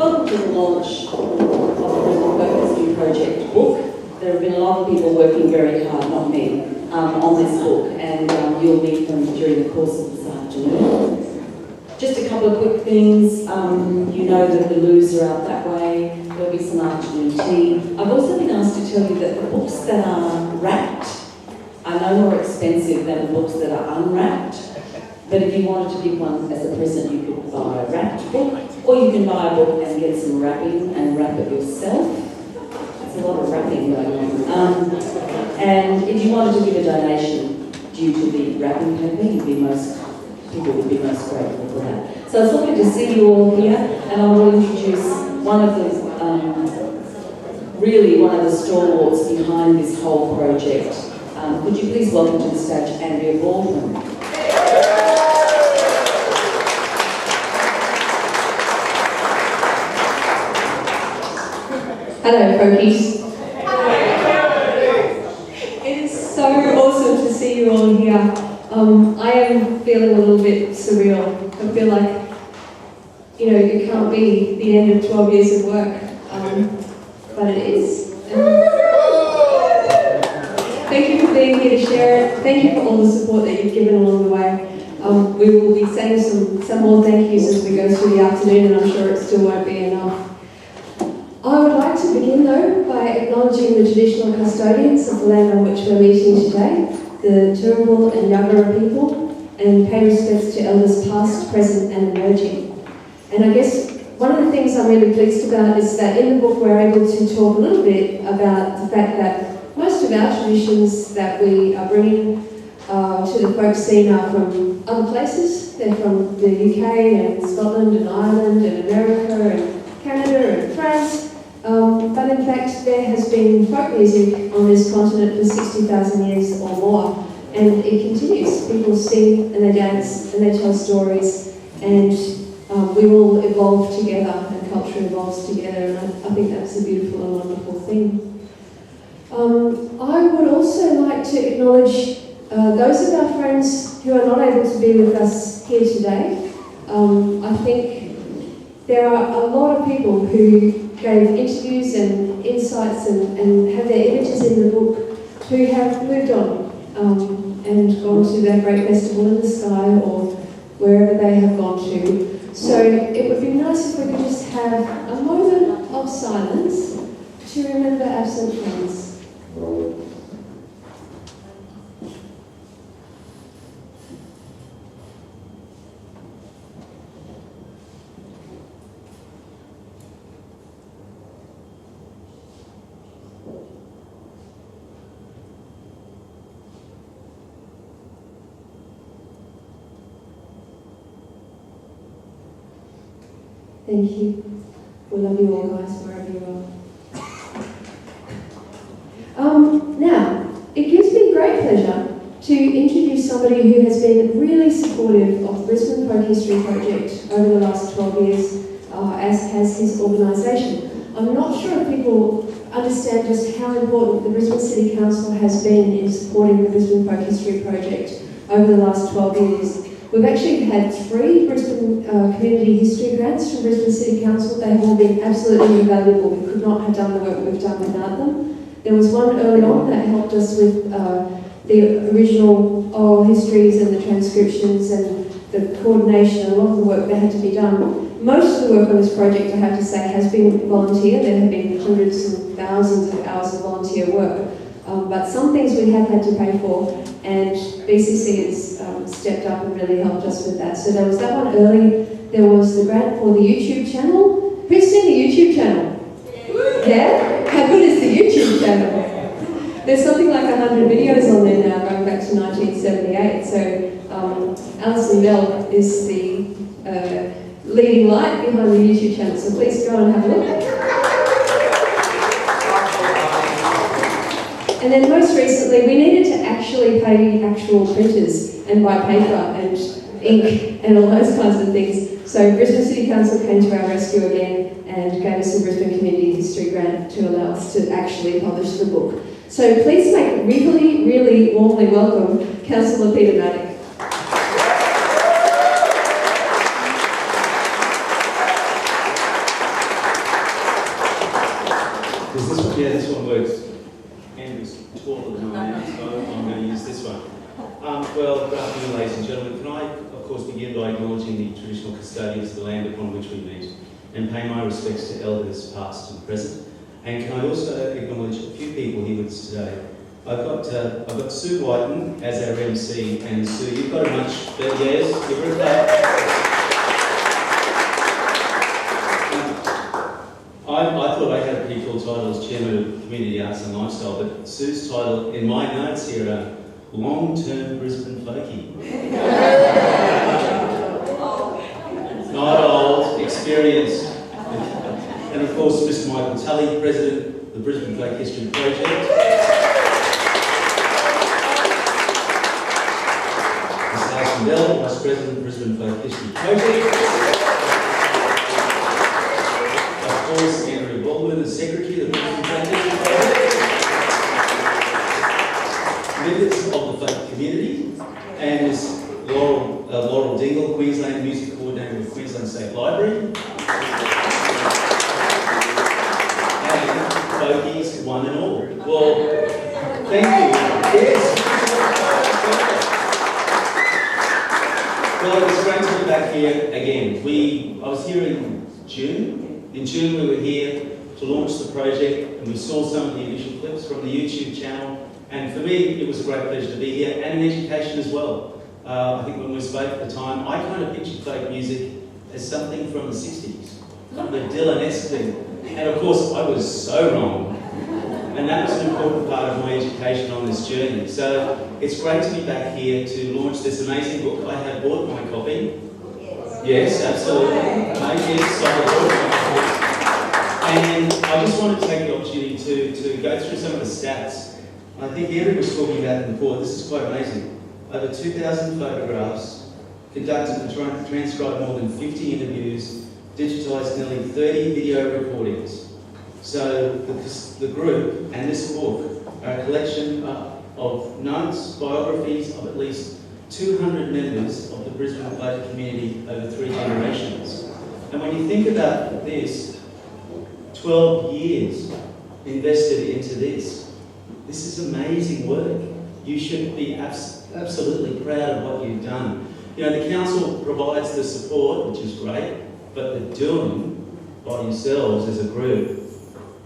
Welcome to the launch of the Brisbane Folk History Project book. There have been a lot of people working very hard, not me, on this book, and you'll meet them during the course of this afternoon. Just a couple of quick things. You know that the loos are out that way. There'll be some afternoon tea. I've also been asked to tell you that the books that are wrapped are no more expensive than the books that are unwrapped. But if you wanted to give one as a present, you could buy a wrapped book, or you can buy a book and get some wrapping and wrap it yourself. There's a lot of wrapping going on. And if you wanted to give a donation due to the wrapping paper, people would be most grateful for that. So it's lovely to see you all here, and I will introduce one of the stalwarts behind this whole project. Could you please welcome to the stage Andrea Baldwin. Hello, folkies. It is so awesome to see you all here. I am feeling a little bit surreal. I feel like, it can't be the end of 12 years of work, but it is. Thank you for being here to share it. Thank you for all the support that you've given along the way. We will be saying some more thank yous as we go through the afternoon, and I'm sure it still won't be enough. I would like to begin though by acknowledging the traditional custodians of the land on which we're meeting today, the Turrbal and Yagara people, and pay respects to elders past, present and emerging. And I guess one of the things I'm really pleased about is that in the book we're able to talk a little bit about the fact that most of our traditions that we are bringing to the folk scene are from other places. They're from the UK and Scotland and Ireland and America and Canada and France. But in fact, there has been folk music on this continent for 60,000 years or more, and it continues. People sing and they dance and they tell stories, and we all evolve together, and culture evolves together, and I think that's a beautiful and wonderful thing. I would also like to acknowledge those of our friends who are not able to be with us here today. I think there are a lot of people who gave interviews and insights and have their images in the book who have moved on and gone to their great festival in the sky or wherever they have gone to. So it would be nice if we could just have a moment of silence to remember absent friends. Thank you. We love you all, guys, wherever you are. Now, it gives me great pleasure to introduce somebody who has been really supportive of the Brisbane Folk History Project over the last 12 years, as has his organisation. I'm not sure if people understand just how important the Brisbane City Council has been in supporting the Brisbane Folk History Project over the last 12 years. We've actually had 3 Brisbane Community History grants from Brisbane City Council. They have all been absolutely invaluable. We could not have done the work we've done without them. There was one early on that helped us with the original oral histories and the transcriptions and the coordination, a lot of the work that had to be done. Most of the work on this project, I have to say, has been volunteer. There have been hundreds and thousands of hours of volunteer work. But some things we have had to pay for, and BCC has stepped up and really helped us with that. So there was that one early. There was the grant for the YouTube channel. Who's seen the YouTube channel? Yeah? How good is the YouTube channel? There's something like 100 videos on there now, going back to 1978. So Alison Bell is the leading light behind the YouTube channel. So please go and have a look. And then most recently, we needed to actually pay actual printers and buy paper and ink and all those kinds of things. So Brisbane City Council came to our rescue again and gave us a Brisbane Community History grant to allow us to actually publish the book. So please make really, really warmly welcome Councillor Peter Maddock. Is this one? Yeah, this one works. Andrew's taller than I am, so I'm going to use this one. Well, good afternoon, ladies and gentlemen. Can I, of course, begin by acknowledging the traditional custodians of the land upon which we meet and pay my respects to elders past and present. And can I also acknowledge a few people here with us today. I've got Sue Whiten as our MC, and Sue, you've got a much better, yes, give her a clap. I thought I had a pretty cool title as Chairman of Community Arts and Lifestyle, but Sue's title in my notes here are Long-Term Brisbane Folkie. Not old, experienced. And of course, Mr. Michael Tully, President of the Brisbane Folk History Project. Mr. Alison Bell, Vice President of the Brisbane Folk History Project. Of course, Andrew Baldwin, the Secretary of the Brisbane Folk History Project. Members of the folk community, and Ms. Laurel Dingle, Queensland Music Coordinator with Queensland State Library. And folkies, one and all. Well, thank you. Yes. Well, it's great to be back here again. I was here in June. In June we were here to launch the project, and we saw some of the initial clips from the YouTube channel. And for me, it was a great pleasure to be here, and in education as well. I think when we spoke at the time, I kind of pictured folk music as something from the 60s, kind of a Dylan-esque thing. And of course, I was so wrong. And that was an important part of my education on this journey. So it's great to be back here to launch this amazing book. I have bought my copy. Yes, absolutely. Yes, I bought my copy. And I just wanted to take the opportunity to go through some of the stats. I think Andrew was talking about it before. This is quite amazing. Over 2,000 photographs, conducted and transcribed more than 50 interviews, digitised nearly 30 video recordings. So the group and this book are a collection of notes, biographies of at least 200 members of the Brisbane folk community over 3 generations. And when you think about this, 12 years invested into this. This is amazing work. You should be absolutely proud of what you've done. You know, the council provides the support, which is great, but the doing by yourselves as a group,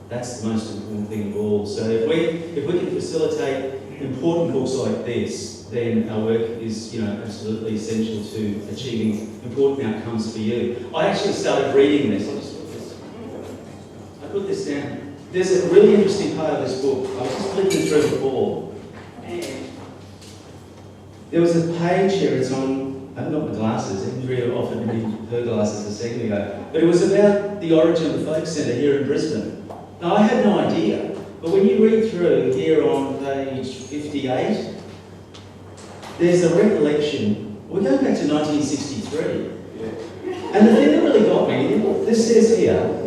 that's the most important thing of all. So if we can facilitate important books like this, then our work is, you know, absolutely essential to achieving important outcomes for you. I actually started reading this. I put this down. There's a really interesting part of this book. I was just flicking through before, and there was a page here. It's on, I haven't got my glasses. Andrea offered me her glasses a second ago. But it was about the origin of the Folk Centre here in Brisbane. Now, I had no idea, but when you read through here on page 58, there's a recollection. We're going back to 1963. And the thing that really got me, this says here,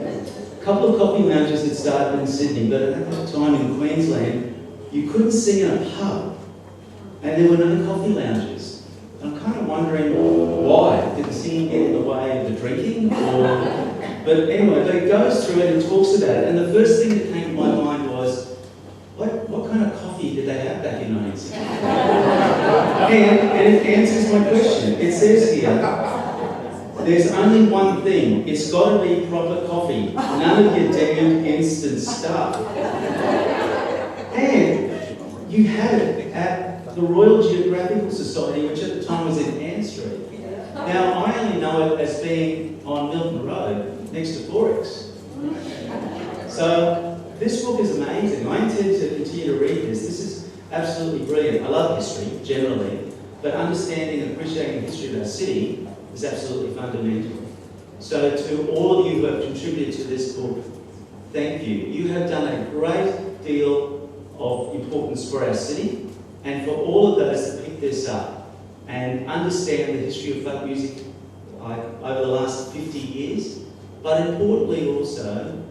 a couple of coffee lounges had started in Sydney, but at that time in Queensland, you couldn't sing in a pub, and there were no coffee lounges. I'm kind of wondering why. Did the singing get in the way of the drinking? But anyway, but it goes through it and talks about it, and the first thing that came to my mind was, what kind of coffee did they have back in 1960? and it answers my question. It says here, there's only one thing. It's got to be proper coffee. None of your damn instant stuff. And you had it at the Royal Geographical Society, which at the time was in Ann Street. Now, I only know it as being on Milton Road, next to Forex. So, this book is amazing. I intend to continue to read this. This is absolutely brilliant. I love history, generally, but understanding and appreciating the history of our city is absolutely fundamental. So to all of you who have contributed to this book, thank you. You have done a great deal of importance for our city, and for all of those that pick this up and understand the history of folk music over the last 50 years, but importantly also,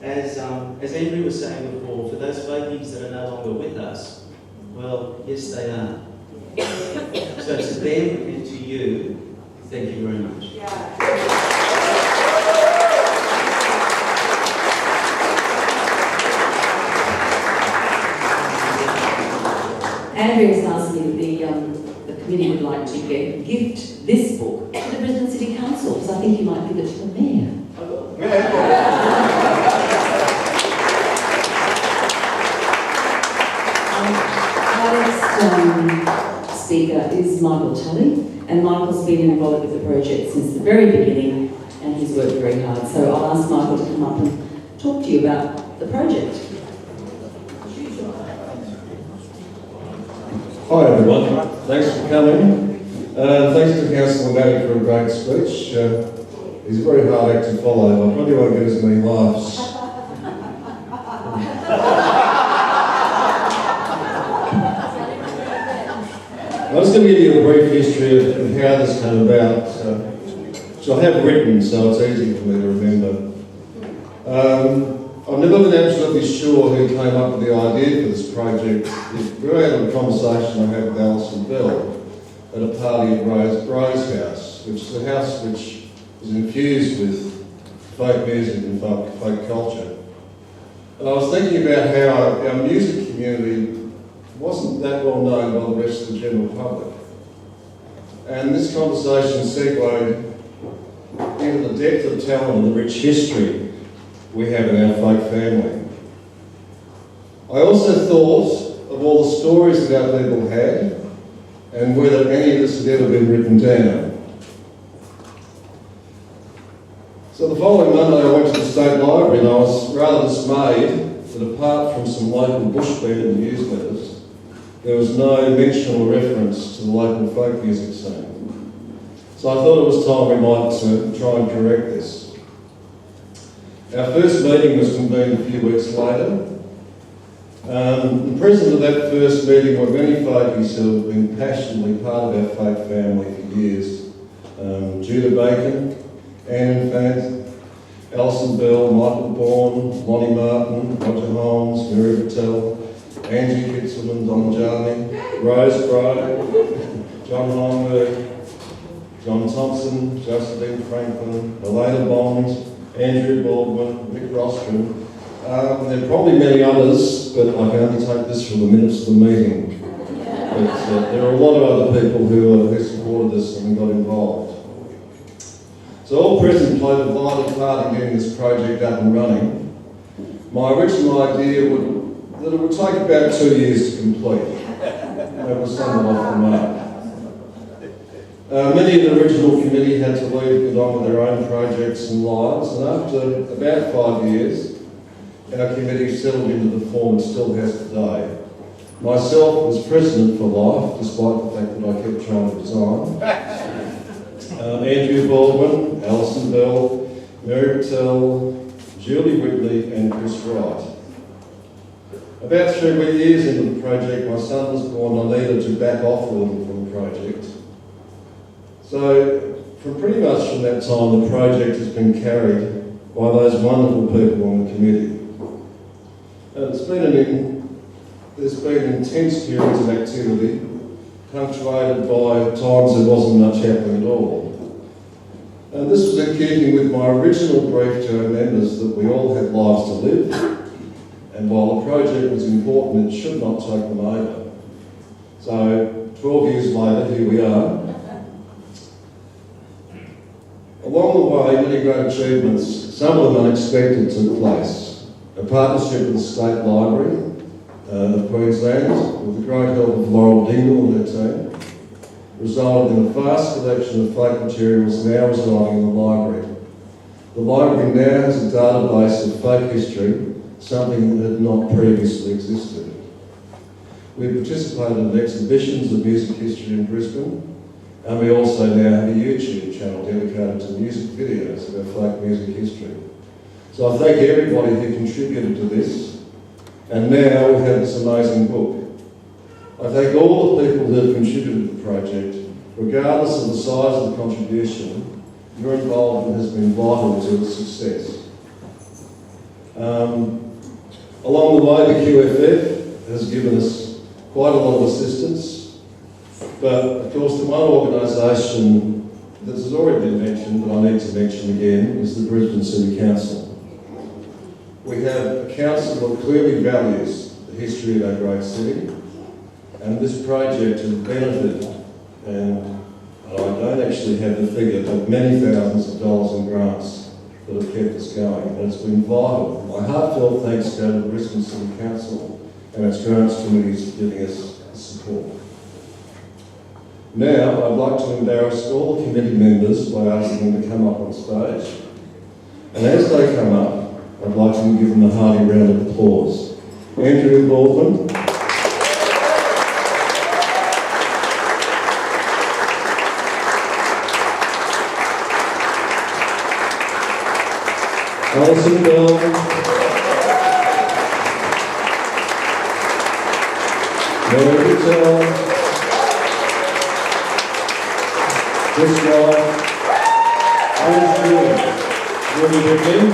as Andrew was saying before, for those folkies that are no longer with us, well, yes they are. So to them and to you, thank you very much. like to gift this book to the Brisbane City Council, because I think you might give it to the Mayor. Our next speaker is Michael Tully, and Michael's been involved with the project since the very beginning, and he's worked very hard. So I'll ask Michael to come up and talk to you about the project. Hi everyone, thanks for coming. Thanks to Councillor Matty for a great speech. He's a very hard act to follow. I probably won't get as many laughs. I was going to give you a brief history of how this came about, which I have written so it's easy for me to remember. I've never been absolutely sure who came up with the idea for this project. It grew out of a conversation I had with Alison Bell at a party at Rose House, which is a house which is infused with folk music and folk culture. And I was thinking about how our music community wasn't that well known by the rest of the general public. And this conversation segued into the depth of talent and the rich history we have in our folk family. I also thought of all the stories that our people had and whether any of this had ever been written down. So the following Monday I went to the State Library and I was rather dismayed that apart from some local bush band newsletters, there was no mention or reference to the local folk music scene. So I thought it was time we might try and correct this. Our first meeting was convened a few weeks later. The president of that first meeting were many folkies who have been passionately part of our folk family for years. Judah Bacon, Anne Infant, Alison Bell, Michael Bourne, Lonnie Martin, Roger Holmes, Mary Patel, Angie Kitzelman, Don Jarney, Rose Bryde, John Holmberg, John Thompson, Josephine Franklin, Elena Bond, Andrew Baldwin, Mick Rostrom. There are probably many others, but I can only take this from the minutes of the meeting. But there are a lot of other people who supported this and got involved. So all present played a vital part in getting this project up and running. My original idea that it would take about 2 years to complete. That was somewhat off the mark. Many of the original committee had to leave and get on with their own projects and lives, and after about 5 years, our committee settled into the form it still has today. Myself was president for life, despite the fact that I kept trying to resign. Andrew Baldwin, Alison Bell, Mary Patel, Julie Whitley and Chris Wright. About 3 years into the project, my son was born. I needed to back off a little from the project. So, from that time, the project has been carried by those wonderful people on the committee. There's been intense periods of activity, punctuated by times there wasn't much happening at all. And this was in keeping with my original brief to our members that we all had lives to live, and while the project was important, it should not take them over. So, 12 years later, here we are. Along the way, many great achievements, some of them unexpected, took place. A partnership with the State Library of Queensland, with the great help of Laurel Dingle and her team, resulted in a vast collection of folk materials now residing in the library. The library now has a database of folk history, something that had not previously existed. We participated in exhibitions of music history in Brisbane, and we also now have a YouTube channel dedicated to music videos of our folk music history. So I thank everybody who contributed to this, and now we have this amazing book. I thank all the people who have contributed to the project. Regardless of the size of the contribution, your involvement has been vital to its success. Along the way, the QFF has given us quite a lot of assistance, but of course the one organisation that has already been mentioned, but I need to mention again, is the Brisbane City Council. We have a council that clearly values the history of our great city, and this project has benefited and I don't actually have the figure, but many thousands of dollars in grants that have kept us going, and it's been vital. My heartfelt thanks go to the Brisbane City Council and its grants committees for giving us the support. Now, I'd like to embarrass all the committee members by asking them to come up on stage. And as they come up, I'd like to give them a hearty round of applause. Andrew Baldwin. Alison Bell. Mary Patel. This guy. Ruby Hickman.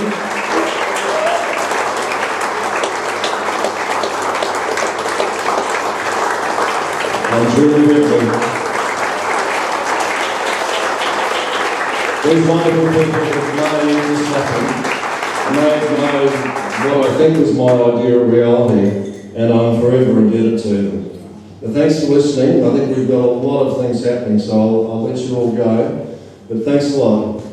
And Julie Hickman. These wonderful people have made this happen. Made what I think was my idea of reality, and I'm forever indebted to them. But thanks for listening. I think we've got a lot of things happening, so I'll let you all go. But thanks a lot.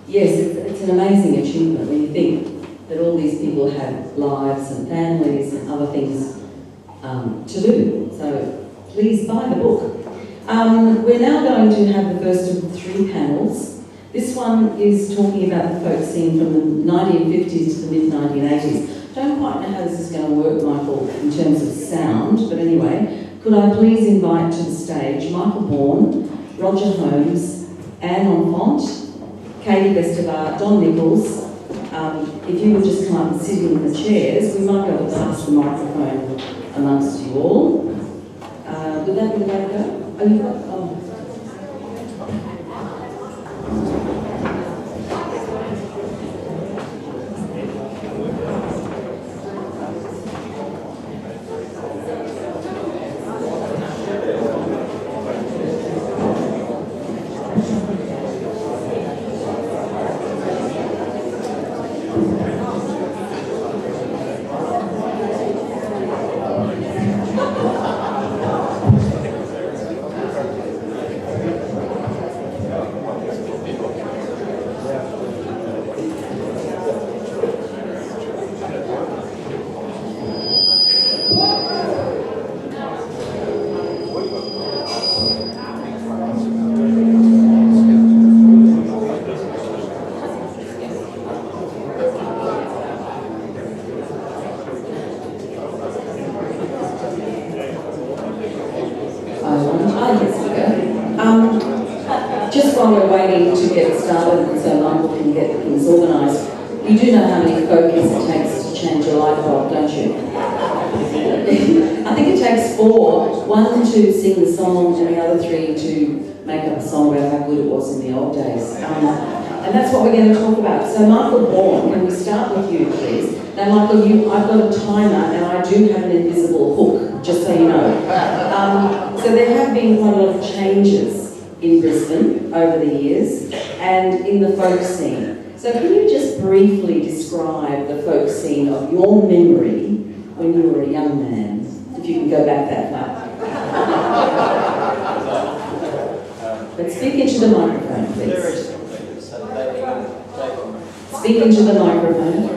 Yes, it's an amazing achievement when you think that all these people have lives and families and other things to do. So please buy the book. We're now going to have the first of the 3 panels. This one is talking about the folk scene from the 1950s to the mid-1980s. Don't quite know how this is going to work, Michael, in terms of sound, but anyway, could I please invite to the stage Michael Bourne, Roger Holmes, Anne Enfant, Katie Vestavar, Don Nichols. If you would just come up and sit in the chairs, we might be able to pass the microphone amongst you all. Would that be the way to go? Oh, you've got, just while we're waiting to get started and so Michael can get things organised, you do know how many focus it takes to change a light bulb, don't you? I think it takes 4. 1 to sing the song and the other 3 to make up a song about how good it was in the old days. And that's what we're going to talk about. So Michael Bourne, can we start with you, please? Now Michael, I've got a timer and I do have an invisible hook, just so you know. So there have been quite a lot of changes in Brisbane over the years and in the folk scene. So can you just briefly describe the folk scene of your memory when you were a young man, if you can go back that far? But speak into the microphone, please. Speak into the microphone.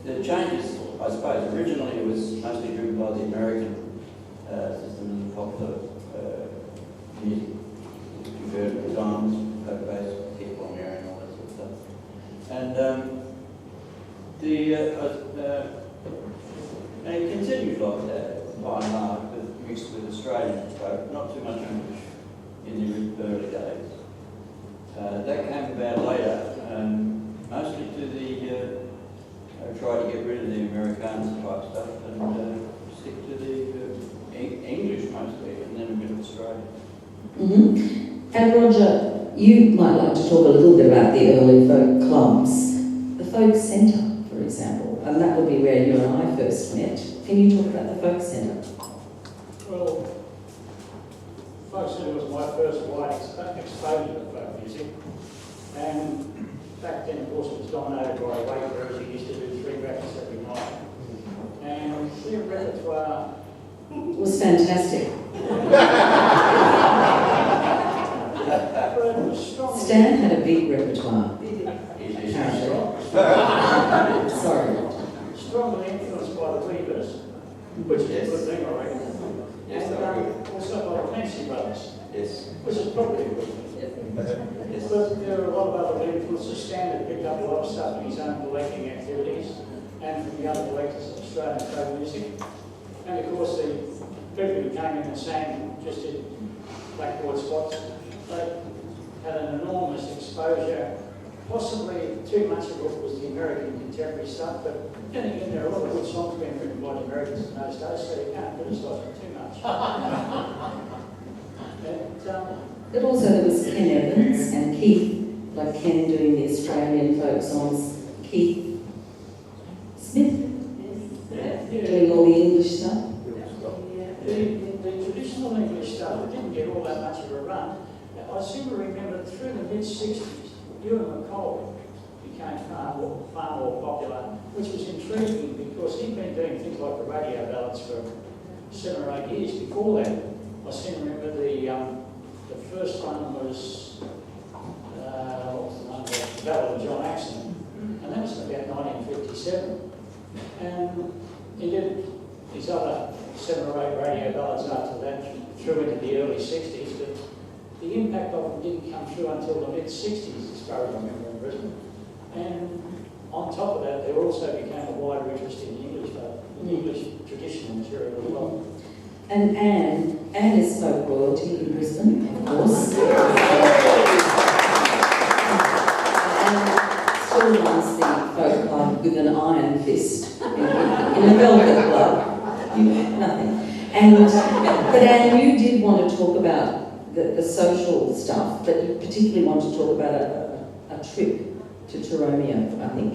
The changes, I suppose, originally it was mostly driven by the American system and popular music, converted times, folk-based, hip-hop, and all that sort of stuff. And And Roger, you might like to talk a little bit about the early folk clubs, the folk centre, for example, and that would be where you and I first met. Can you talk about the folk centre? Well, folk centre was my first wide exposure to folk music, and back then, of course, it was dominated by Wakeroos who used to do 3 rackets every night, and their repertoire Was fantastic. Stan had a big repertoire. Sorry. Strongly influenced by the Weavers, which is a good thing, I reckon. Yes, And also by the Clancy Brothers, Yes. which is probably a good thing. Yes. But there are a lot of other influences. Stan had picked up a lot of stuff in his own collecting activities and from the other collectors of Australian folk music. And of course, the people who came in and sang just in blackboard spots, they had an enormous exposure. Possibly too much of it was the American contemporary stuff, but then again, there are a lot of good songs being written by the Americans in those days, so you can't criticise it too much. But also there was Ken Evans and Keith, like Ken doing the Australian folk songs, Keith Smith doing all the English stuff. The traditional English stuff, it didn't get all that much of a run. I seem to remember that through the mid-60s, Ewan McCall became far more popular, which was intriguing because he'd been doing things like the radio ballads for 7 or 8 years. Before that, I seem to remember the first one was, what was the name? The Ballad of John Axon, and that was about 1957. And he did his other 7 or 8 radio ballads after that, through into the early 60s, but the impact of them didn't come through until the mid-60s, as far as I remember, in Brisbane. And on top of that, there also became a wider interest in English traditional material as well. And Anne is folk royalty in Brisbane, of course. And still runs the folk club with an iron fist in a velvet glove. Nothing. But Anne, you did want to talk about the social stuff, but you particularly want to talk about a trip to Toromia, I think.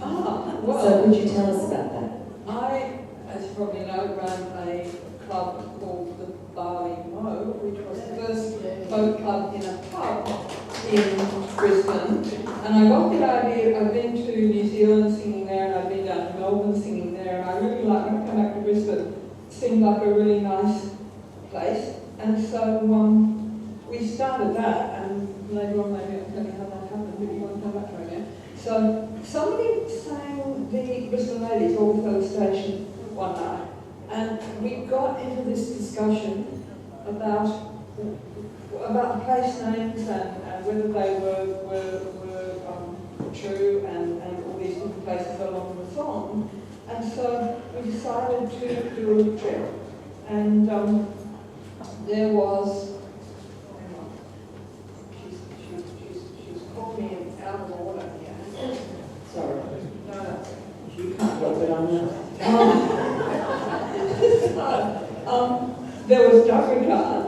Well, So would you tell us about that? I, as you probably know, ran a club called the Barley Mo, which was the first folk club in a pub in Brisbane. And I got the idea, I've been to New Zealand singing there, and I've been down to Melbourne singing there, and I really like, when I come back to Brisbane, it seemed like a really nice place. And so we started that, and later on maybe I'm going to have that happen, but you want to come back to it again. So somebody sang the Brisbane Ladies all over the station one night, and we got into this discussion about the place names and whether they were true and all these different places along the song. And so we decided to do a trip, and there was, she's called me out of order here. Sorry. No. You can't help it on that. There was Doug Ricard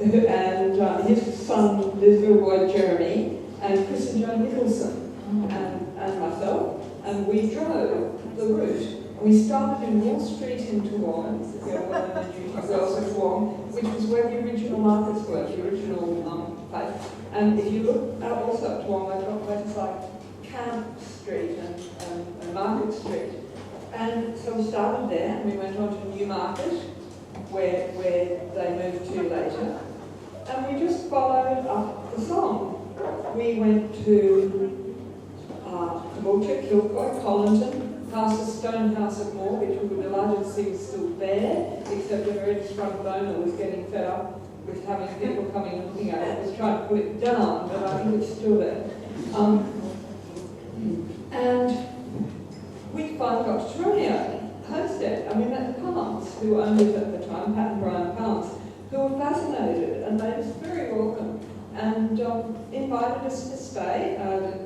and his son, this little boy Jeremy, and Chris and Joan Nicholson, and myself, and we drove the route. We started in Wall Street in Toowong, girls of Toowong, which was where the original markets were, the original place. And if you look at also at Toowong, they've got places like Camp Street and Market Street. And so we started there, and we went on to Newmarket, where they moved to later. And we just followed up the song. We went to Caboolture, Kilcoy, Collington, past the Stone House at Moore, which we were delighted to see was still there, except the very disgruntled owner was getting fed up with having people coming and looking at it, was trying to put it down, but I think it's still there. And we finally got to Toromia, Homestead, and we met the Palms, who owned it at the time, Pat and Brian Palms, who were fascinated and made us very welcome, and invited us to stay,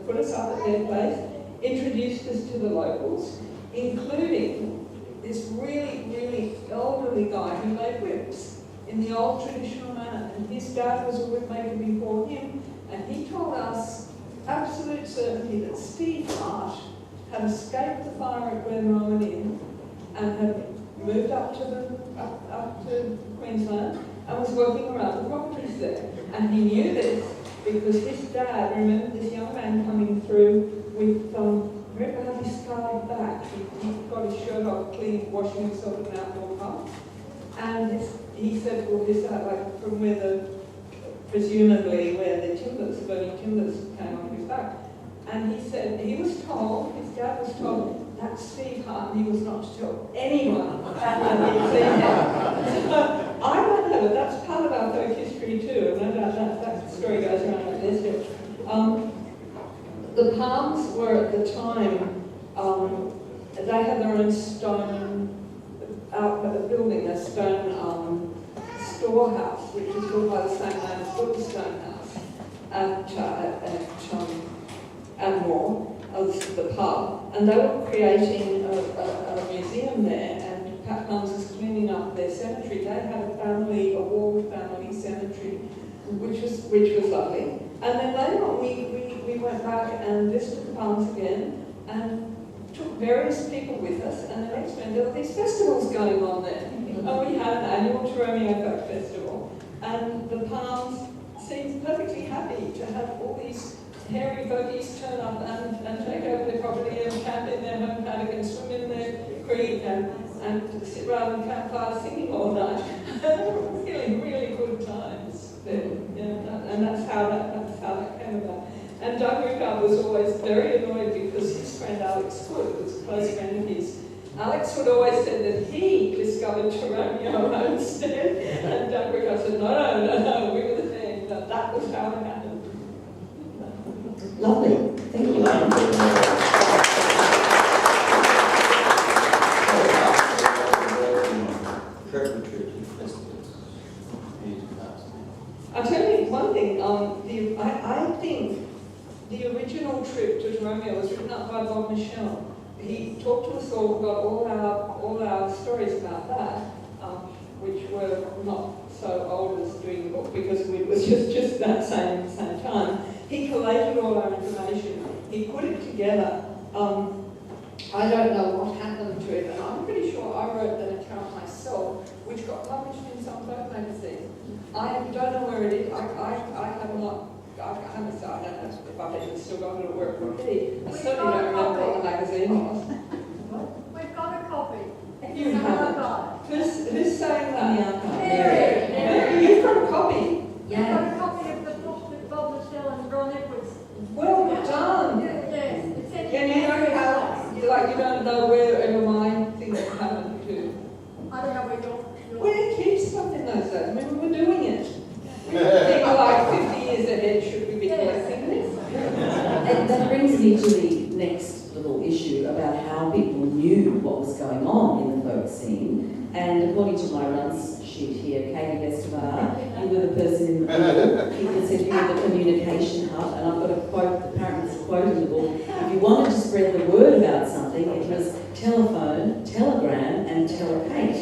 put us up at their place, introduced us to the locals, including this really, really elderly guy who made whips in the old traditional manner. And his dad was a woodmaker before him, and he told us absolute certainty that Steve Hart had escaped the fire at Glenrowan Inn and had moved up to Queensland and was working around the properties there. And he knew this because his dad remembered this young man coming through with very badly scarred back. He got his shirt off, clean, washing himself in an outdoor pub. And he said, well, his dad, like from presumably where the burning timbers came off his back. And he said, he was told, his dad was told, that Steve Hart, he was not to tell anyone that he'd seen him. So I don't know, but that's part of our folk history too, and no doubt that story goes around like this too. The Palms were at the time, they had their own stone building, a stone storehouse, which was built by the same man as built the stone house at Moore, the pub, and they were creating a museum there, and Pat Palms was cleaning up their cemetery. They had a walled family cemetery, which was lovely. And then later on, we went back and visited the Palms again, and took various people with us, and the next time there were these festivals going on there. And we had an annual Teromio Folk Festival, and the Palms seemed perfectly happy to have all these hairy bogies turn up and take over their property and camp in their home paddock and swim in their creek and sit around the campfire singing all night. Really, really good times there. And that's how that came about. And Doug Rickard was always very annoyed because his friend Alex Hood was a close friend of his. Alex Hood always said that he discovered Teromio Homestead, and Doug Rickard said, no, we were the thing. That was how it happened. Lovely. Thank you. I'll tell you one thing. I think the original trip to Teromio was written up by Bob Michel. He talked to us all, got all our stories about that, which were not so old as doing the book because it was just that same time. He collated all our information. He put it together. I don't know what happened to it, and I'm pretty sure I wrote that account myself, which got published in some folk magazine. I don't know where it is. I don't know if I've even still got it or where it would be. I certainly don't remember what the magazine was. We've got a copy. You have it. Who's saying that? Mary. You've got a copy? We've got a copy of the book with Bob Michel and Ron Edwards. Well done. Yes. It's in And you know how, you don't know where in your mind things happen to. I don't know where We didn't keep stuff in those days. I mean, we were doing it. We were thinking like 50 years ahead, should we be collecting this? And that brings me to the next little issue about how people knew what was going on in the folk scene. And according to my runs sheet here, Katie Estevar, you were the person in the book. People said you were the communication hub, and I've got a quote, apparently it's a quote in the book. If you wanted to spread the word about something, it was telephone, telegram, and telepate.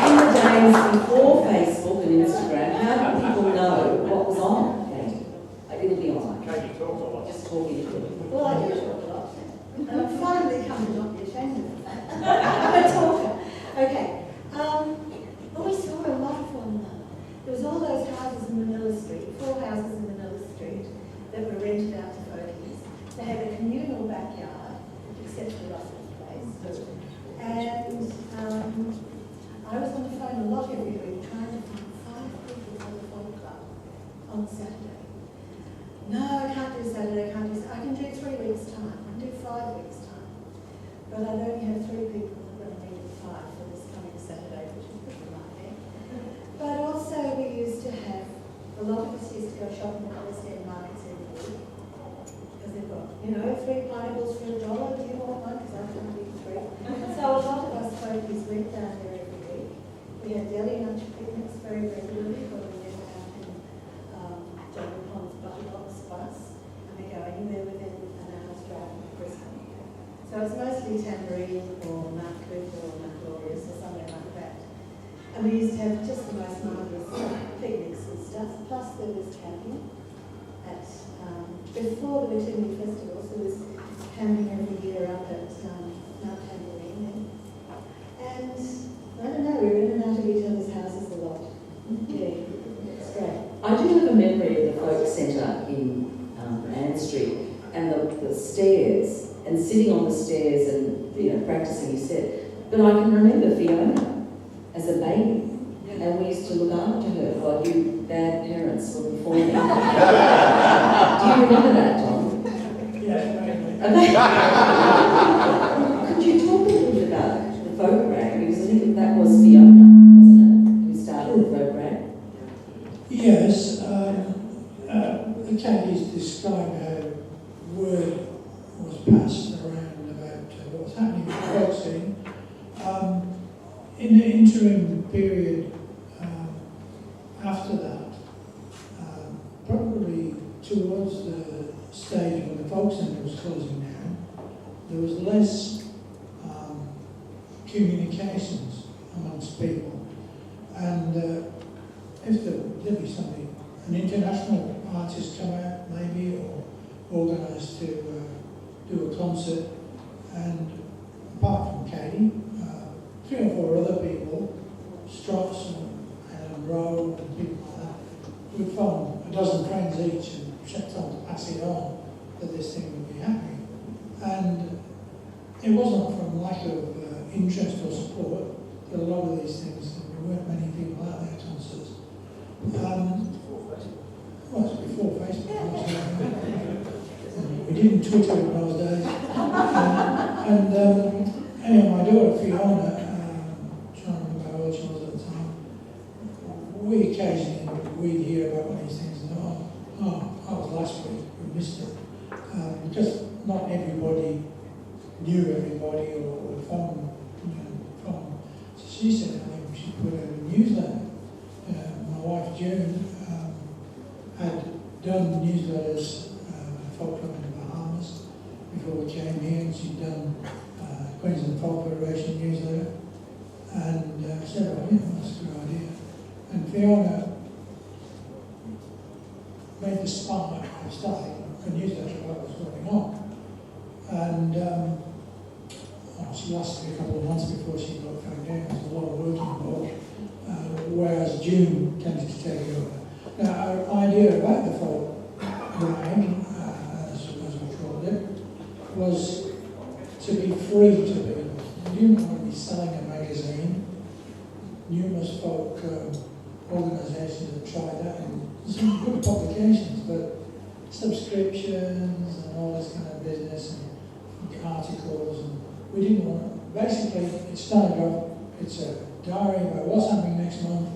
In the days before Facebook and Instagram, how did people know what was on? It'll be on. Katie talks a lot. Just talking to them. Well, I do talk a lot. And I'm finally come to not be ashamed of that. I'm a talker. Okay. But we saw a lot of one another. There was all those houses in Manila Street, 4 houses in Manila Street, that were rented out to folkies. They had a communal backyard, except for Russell's place. And I was on the phone a lot every week trying to find 5 people for the folk club on Saturday. No, I can't do Saturday, I can do 3 weeks' time, I can do 5 weeks' time. But I only have 3 people that are going to need 5 for this coming Saturday, which is pretty lucky. But also we used to have, a lot of us used to go shopping at West End markets every week. Because they've got, 3 pineapples for $1, do you want one? Because I can't eat 3. So a lot of us folkies went down there every week. We had deli lunch picnics very regularly, when we went out in John Pond's Butterbox bus, and we go anywhere within an hour's drive of Brisbane. So it's mostly Tambourine or Mount Cook or Mount Glorious or somewhere like that. And we used to have just the most marvellous picnics and stuff. Plus there was camping at, before the Wetini festivals, there was camping every year up at Mount Tambourine. And I don't know, we were in and out of each other's houses a lot. Yeah, it's great. I do have a memory of the folk centre in Ann Street and the stairs, and sitting on the stairs and practicing, you said. But I can remember Fiona as a baby, and we used to look after her while you bad parents were performing. Do you remember that, Tom? Could you talk a little bit about the folk rag? Because I think that was Fiona, wasn't it, who started the folk rag? Yes, the caddies describe how word was passed around about what was happening in the folk scene. In the interim period after that, probably towards the stage when the folk centre was closing down, there was less communications amongst people. And if there'd be somebody, an international artist come out maybe, or organised to do a concert, and apart from Katie, 3 or 4 other people, Strauss and Rowe and people like that, we'd phone a dozen friends each and checked on to pass it on that this thing would be happening. And it wasn't from lack of interest or support that a lot of these things, there weren't many people out there at concerts. Well, it's before Facebook. We didn't Twitter in those days. Anyway, my daughter Fiona, trying to remember how old she was at the time, we occasionally we'd hear about one of these things and that was last week, we missed it. Because not everybody knew everybody or phone. So she said, I think we should put out a newsletter. My wife June had done newsletters folk club in the Bahamas before we came here, and she'd done Queensland Folk Federation newsletter, and said, oh yeah, that's a good idea. And Fiona made the spark of starting a newsletter about what was going on. And she lasted a couple of months before she got found out. There was a lot of work involved, whereas June tended to take over. Now, our idea about the folk rag, as we called it, was to be free to people. We didn't want to be selling a magazine. Numerous folk organisations have tried that, and some good publications, but subscriptions and all this kind of business and articles, and we didn't want. Basically, it started off. It's a diary about what's happening next month,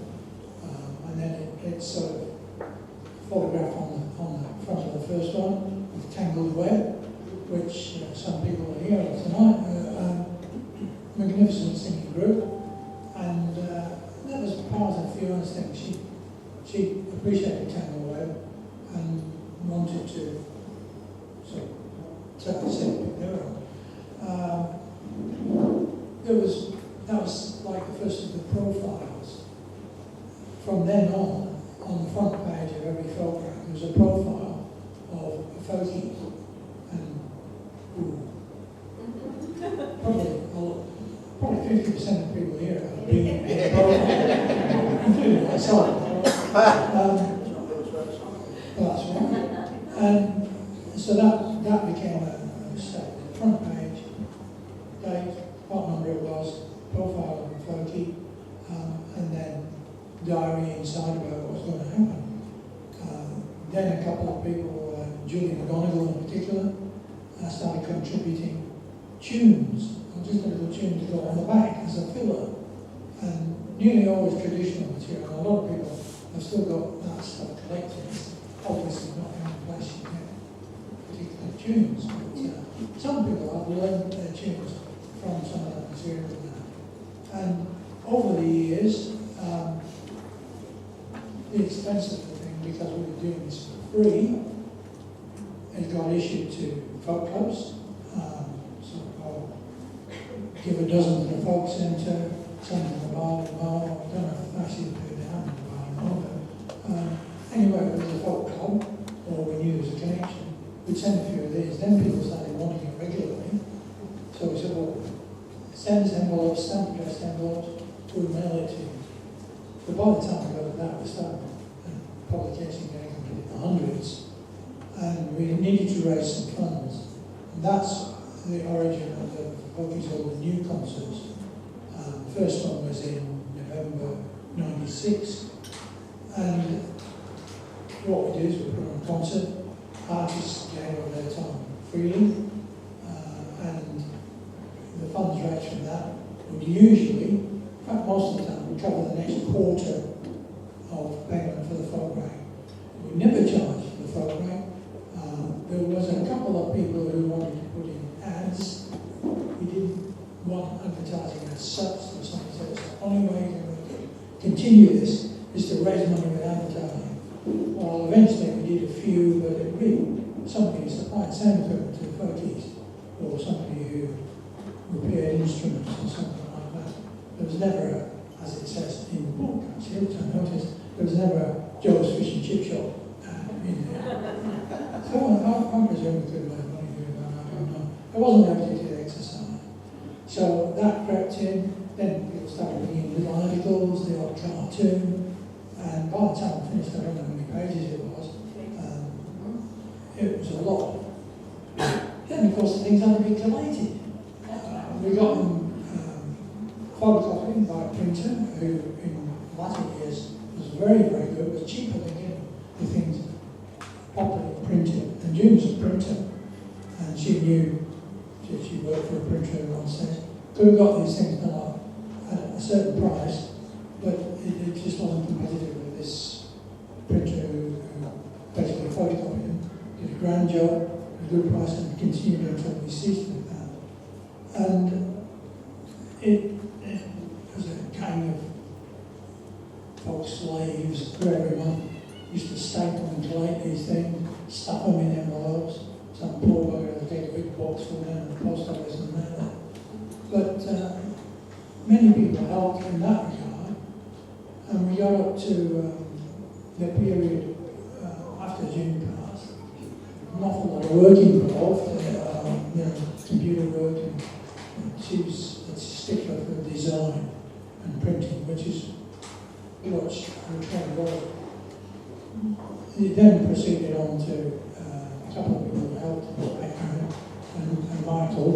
and then it's sort of photograph on the front of the first one with Tangled Web, which some people are here tonight. Magnificent singing group, and that was part of Fiona's thing. She appreciated Tangled Web and wanted to sort of set the pick there on. That was like the first of the profiles. From then on the front page of every folk rag, there was a profile of a folkie, and probably 50% of people here have been on the profile, including myself. That's right. And so that became a step. Front page, date, what number it was, profile of a folkie, and then diary inside about what was going to happen. Then a couple of people, Julie McGonigal in particular, started contributing tunes, just a little tune to go on the back as a filler, and nearly always traditional material. A lot of people have still got that stuff collected. It's obviously not the only place you get particular tunes, but some people have learned their tunes from some of that material now. And over the years, the expense of the thing, because we were doing this for free, it got issued to folk clubs. So I'll give a dozen to the folk centre, sent to the Barley Mow. I don't know if actually they happened to the Barley Mow, but anyway, it was a folk club, or we knew there was a connection. We'd send a few of these, then people started wanting it regularly. So we said, well, send us envelopes, stamp addressed envelopes, we'll mail it to you. But by the time we got to that, we started publication getting into the hundreds, and we needed to raise some funds. And that's the origin of what we call the new concerts. The first one was in November '96, and what we do is we put on a concert. Artists gave of their time freely, and the funds raised from that would usually, in fact most of the time, would cover the next quarter of payment for the folk rate. We never charged for the folk rate. There was a couple of people who wanted to put in ads. We didn't want advertising as such. There was something that said the only way to continue this is to raise money with advertising. Well, eventually we did a few, but it really, somebody who supplied sound equipment to the folkies, or somebody who repaired instruments or something like that. There was never, as it says in the book, actually, which I noticed, there was never a Joe's Fish and Chip Shop in there. So I presume we could make money doing that, I don't know. It wasn't a particular exercise. So that crept in, then people started bringing little articles, the odd cartoon, and by the time I finished, I don't know how many pages it was. It was a lot. Then, of course, the things had to be collated. We got them photocopied by a printer who, in latter years, was very, very good. It was cheaper than getting the things properly printed. And June was a printer, and she knew she worked for a printer in one sense. Could have got these things done up at a certain price, but it just wasn't competitive with this printer who basically photocopied them, did a grand job, a good price, and continued until we ceased with that. And it was a kind of folk slaves who every month used to staple and collate these things, stuff them in envelopes. Some poor bugger would take a big box full down to the post office and mail it. But many people helped in that regard, and we got up to the period after June passed. An awful lot of work involved, computer work, and she was a stickler for design and printing, which is what her trade was. It then proceeded on to a couple of people who helped in the background, and Michael,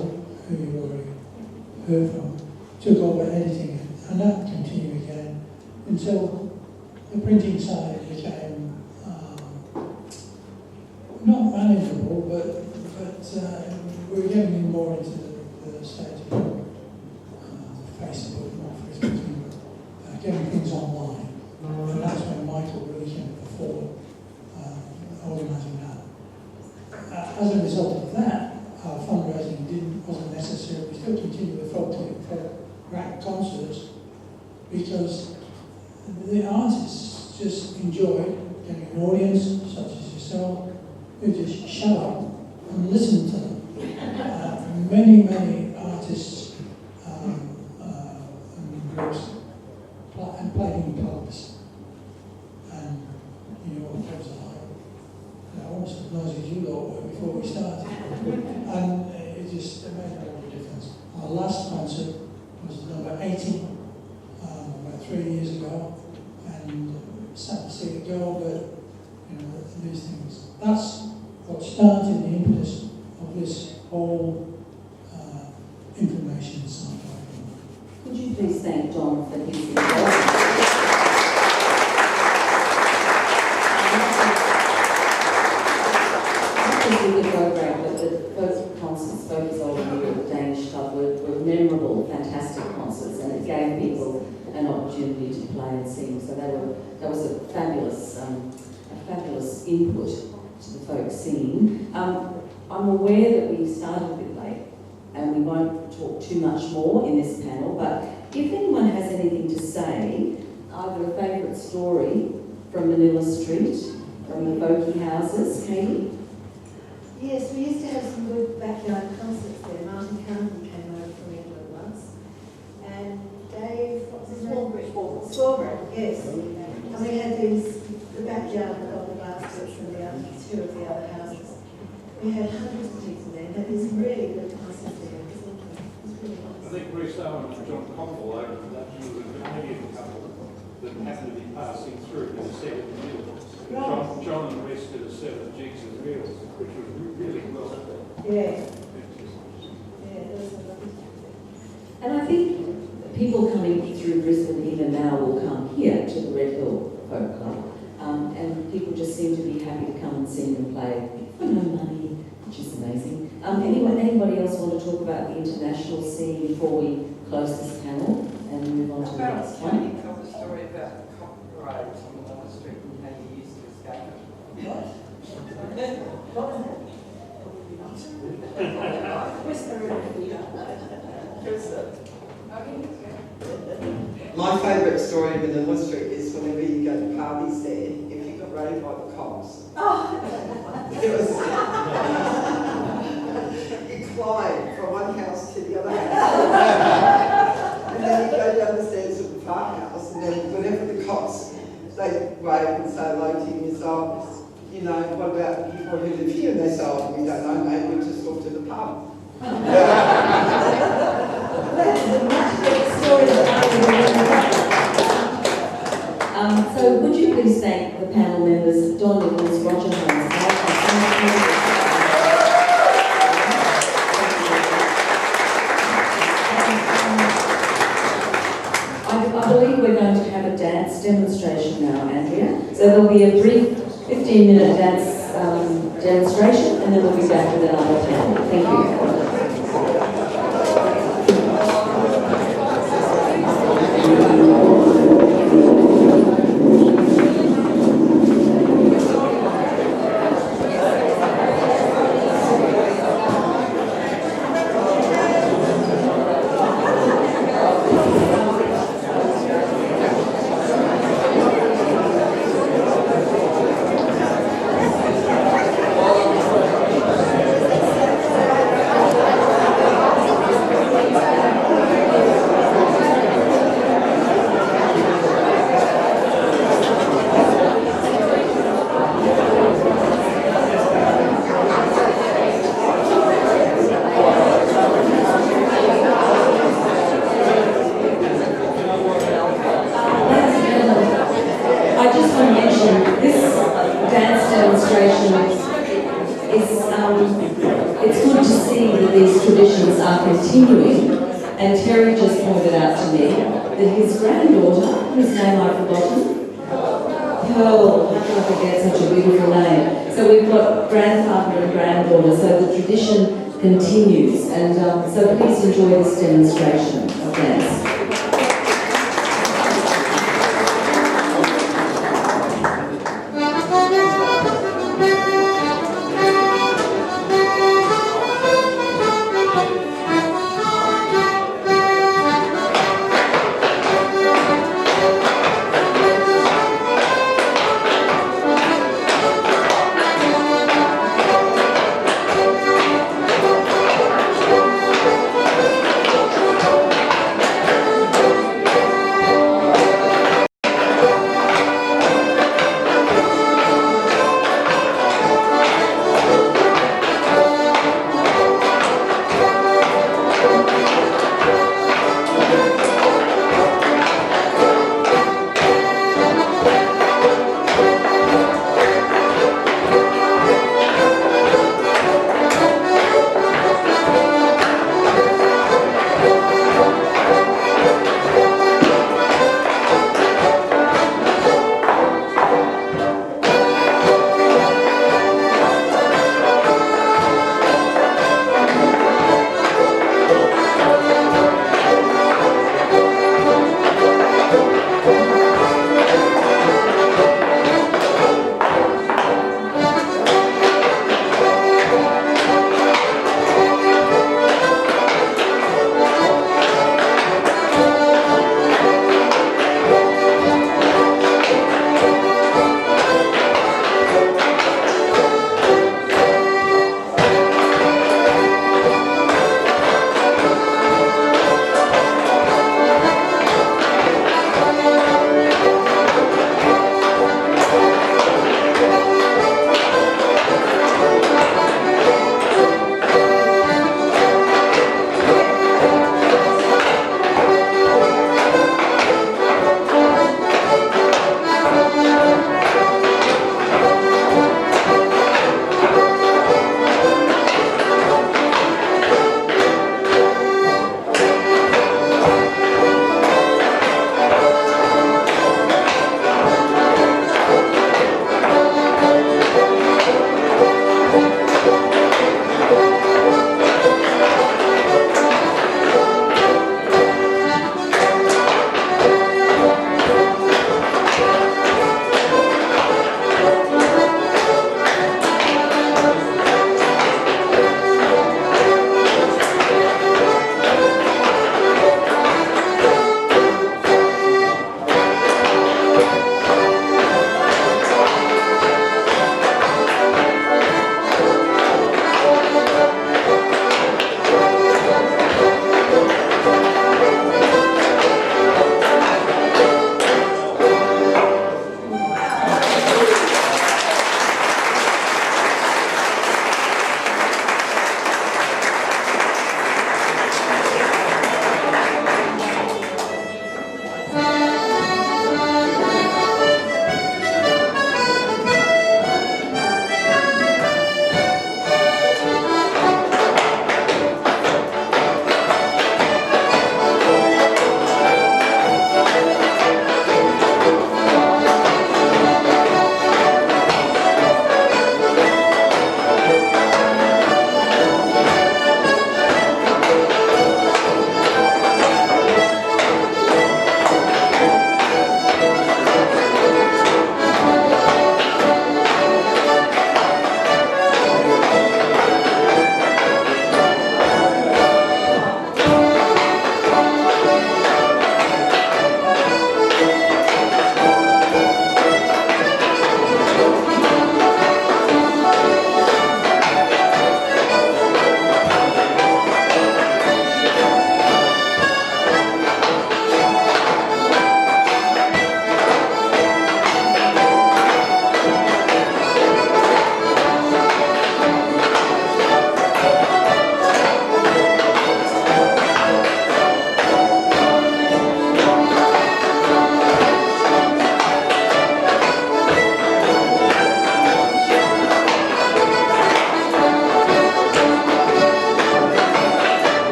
who you already heard from, took over editing it, and that continued again until the printing side became not manageable, but we were getting more into the stage of Facebook, not Facebook, but getting things online. And that's when Michael really came to the fore, organising that. As a result of that, our fundraising wasn't necessary. We still continued with folk rack concerts because the artists just enjoyed getting an audience, such as yourself, who just shut up and listen to them. Many artists and groups played in pubs, and you know what pubs are like. I almost as noisy as you lot were before we started, and it made a lot of difference. Our last concert was number 80, about 3 years ago, and sad to see it go, but you know, these things. That's what started the impetus of this whole information side. Could you please thank Don for his involvement? We could go back, but the first concerts, both as old and the Danish Club, were memorable, fantastic concerts, and it gave people an opportunity to play and sing. So that was a fabulous input to the folk scene. I'm aware that we started a bit late, and we won't talk too much more in this panel, but if anyone has anything to say, either a favourite story from Manila Street, from the folky houses, Katie? Yes, we used to have some good backyard concerts there. Martin Carnegie came over from England once, and Dave Yes. And we had the backyard of the baskets and the other two of the other houses. We had hundreds of people there. That is really good classes there, isn't it? It's really nice. I think Bruce Owen and John Conwell opened that you were a Canadian couple that happened to be passing through with a set of reels. John and Wes did a set of jigs and reels, which was really well done. Yeah. Yeah, it was a lovely. And I think people coming through Brisbane even now will come here to the Red Hill Folk Club. And people just seem to be happy to come and sing and play for no money, which is amazing. Anybody else want to talk about the international scene before we close this panel and move on to the next one? Can you tell the story about the copyright on Wall Street and how you used to escape it? What was that? My favourite story in the Wall Street is whenever you go to parties there, if you got raided by the cops. It was you climb from one house to the other house, and then you go down the stairs of the farmhouse, and then whenever the cops they wave and say hello to you, and say, oh, you know, what about people who live here? And they say, oh, we don't know, mate, we just walked to the pub. So would you please thank the panel members, Don Nichols, Roger Holmes, I believe we're going to have a dance demonstration now, Andrea. So there'll be a brief 15-minute dance demonstration, and then we'll be back with another panel. Thank you. It's good to see that these traditions are continuing, and Terry just pointed out to me that his granddaughter, whose name I've forgotten, Pearl, how can I forget such a beautiful name? So we've got grandfather and granddaughter, so the tradition continues, and so please enjoy this demonstration of dance.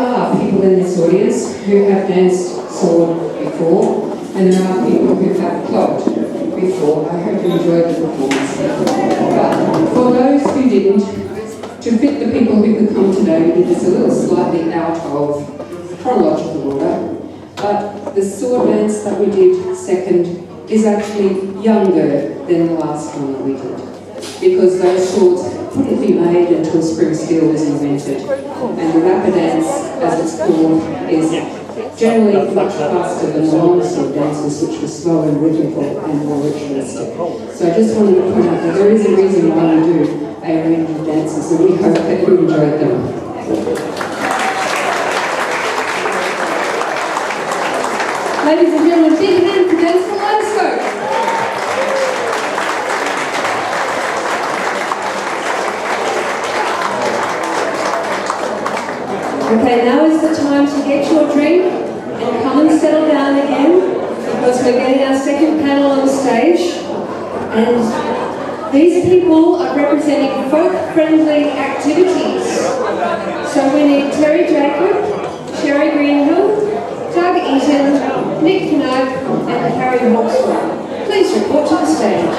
are people in this audience who have danced sword before, and there are people who have clocked before. I hope you enjoyed the performance. But for those who didn't, to fit the people who could come today, it is a little slightly out of chronological order, but the sword dance that we did second is actually younger than the last one that we did, because those swords couldn't be made until spring steel was invented, and the rapid dance, as it's called, is generally much faster than the long sword dances, which were slow and rhythmical and more ritualistic. So I just wanted to point out that there is a reason why we do a range of dances, and we hope that you enjoyed them. Ladies and gentlemen, big hand for Dance Kaleidoscope. Okay, now is the time to get your drink and come and settle down again, because we're getting our second panel on stage. And these people are representing folk-friendly activities. So we need Terry Jacob, Sherry Greenhill, Doug Eaton, Nick Knoke, and Harry Hawksworth. Please report to the stage.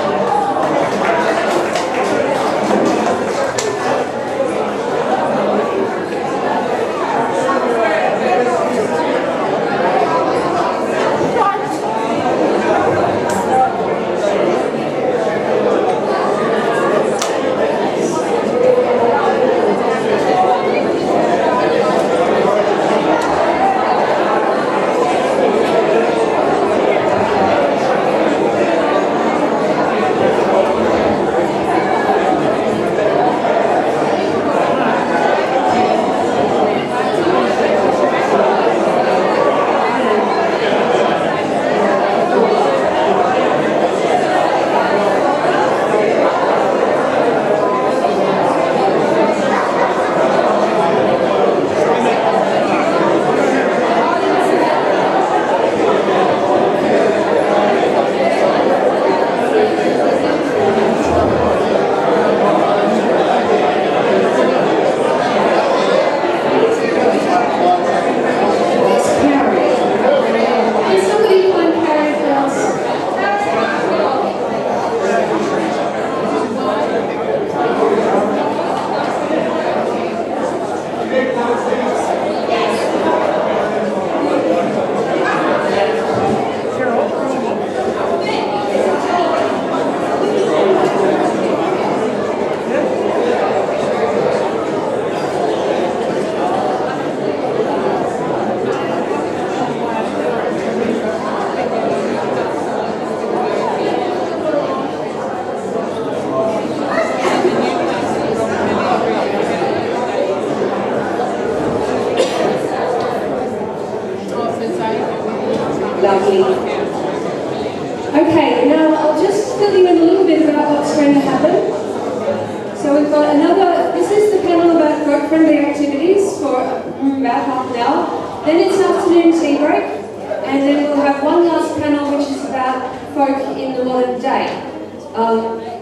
Lovely. Okay, now I'll just fill you in a little bit about what's going to happen. So we've got another, this is the panel about folk-friendly activities for about half an hour. Then it's afternoon tea break, and then we'll have one last panel which is about folk in the modern day.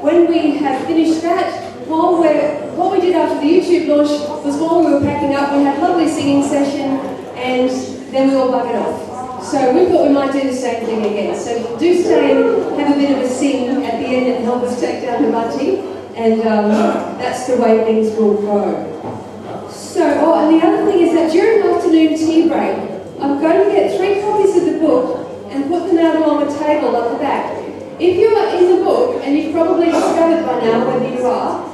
When we have finished that, what we did after the YouTube launch was while we were packing up, we had a lovely singing session, and then we all buggered off. So we thought we might do the same thing again. So do stay and have a bit of a sing at the end and help us take down the bunting, and that's the way things will go. So, and the other thing is that during afternoon tea break, I'm going to get 3 copies of the book and put them out along the table at the back. If you are in the book, and you've probably discovered by now whether you are,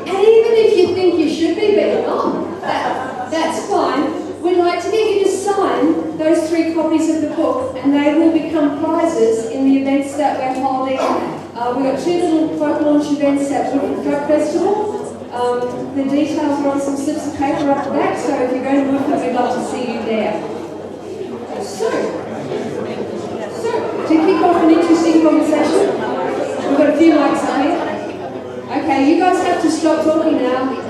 and even if you think you should be, but you're not, that's fine. We'd like to get you to sign those 3 copies of the book, and they will become prizes in the events that we're holding. We've got 2 little folk launch events at Woodford Folk Festival. The details are on some slips of paper up the back, so if you're going to Woodford, we'd love to see you there. So to kick off an interesting conversation, we've got a few mics up here. Okay, you guys have to stop talking now.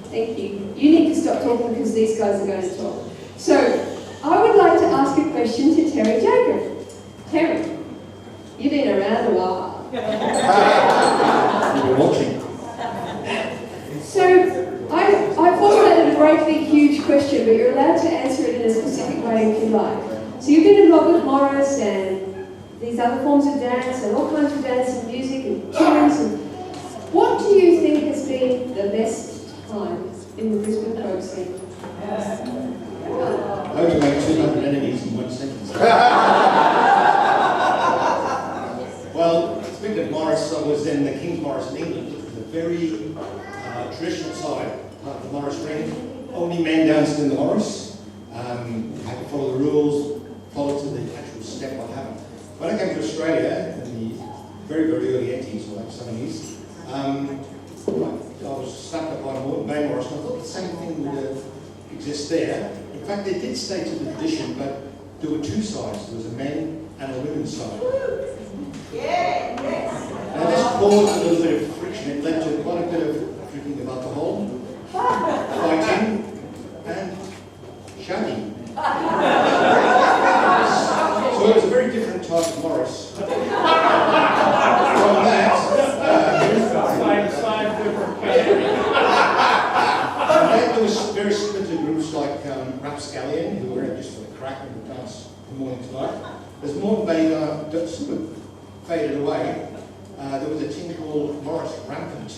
Thank you. You need to stop talking because these guys are going to talk. So, I would like to ask a question to Terry Jacob. Terry, you've been around a while. You've been watching. So, I formulated a great big huge question, but you're allowed to answer it in a specific way if you like. So you've been involved with Morris and these other forms of dance and all kinds of dance and music and tunes. And what do you think has been the best time in the Brisbane folk scene? How to make 200 enemies in 1 sentence. Well, speaking of Morris, I was in the King's Morris in England, which was a very traditional side, part of the Morris ring. Only men danced in the Morris. Had to follow the rules, follow to the actual step, what happened. When I came to Australia in the very, very early 80s or like 70s, I was snapped up by May Morris, and I thought the same thing would exist there. In fact, they did stay to the tradition, but there were two sides. There was a men and a women's side. Now this caused a little bit of friction. It led to quite a bit of drinking of alcohol, fighting, and shouting. So it was a very different type of Morris. From that, there was very similar to groups like Rapscallion, who were in just for the crack and the dance from morning to night. As more they sort of faded away, there was a team called Morris Rampant.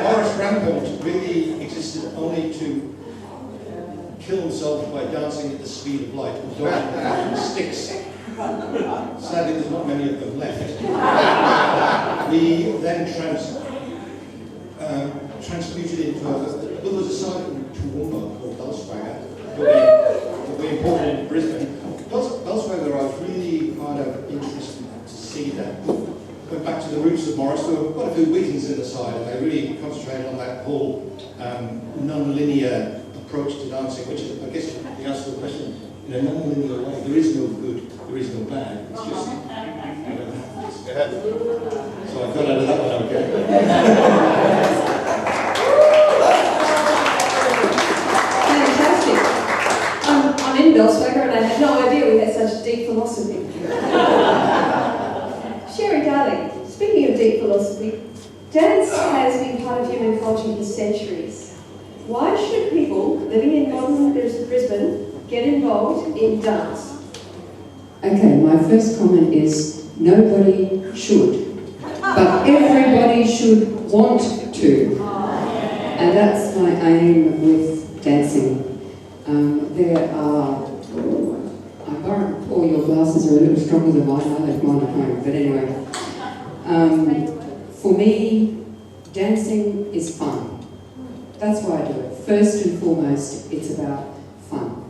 Morris Rampant really existed only to kill himself by dancing at the speed of light and dodging sticks. Sadly, there's not many of them left. We then transmuted into there was a site in Toowoomba called Bellswagger that we imported in Brisbane. Bellswagger, I was really kind of interested to see that. Went back to the roots of Morris. There were quite a few weaknesses in the side, and they really concentrated on that whole non-linear approach to dancing, which is, I guess, the answer to the question. In a non-linear way, there is no good, there is no bad. It's just, so I got out of that one okay. Fantastic. I'm in Bellswagger and I had no idea we had such deep philosophy. Sherry, darling, speaking of deep philosophy, dance has been part of human culture for centuries. Why should people living in modern Brisbane get involved in dance? Okay, my first comment is nobody should, but everybody should want to. And that's my aim with dancing. There are, Paul, your glasses are a little stronger than mine, I left mine at home, but anyway. For me, dancing is fun. That's why I do it. First and foremost, it's about fun.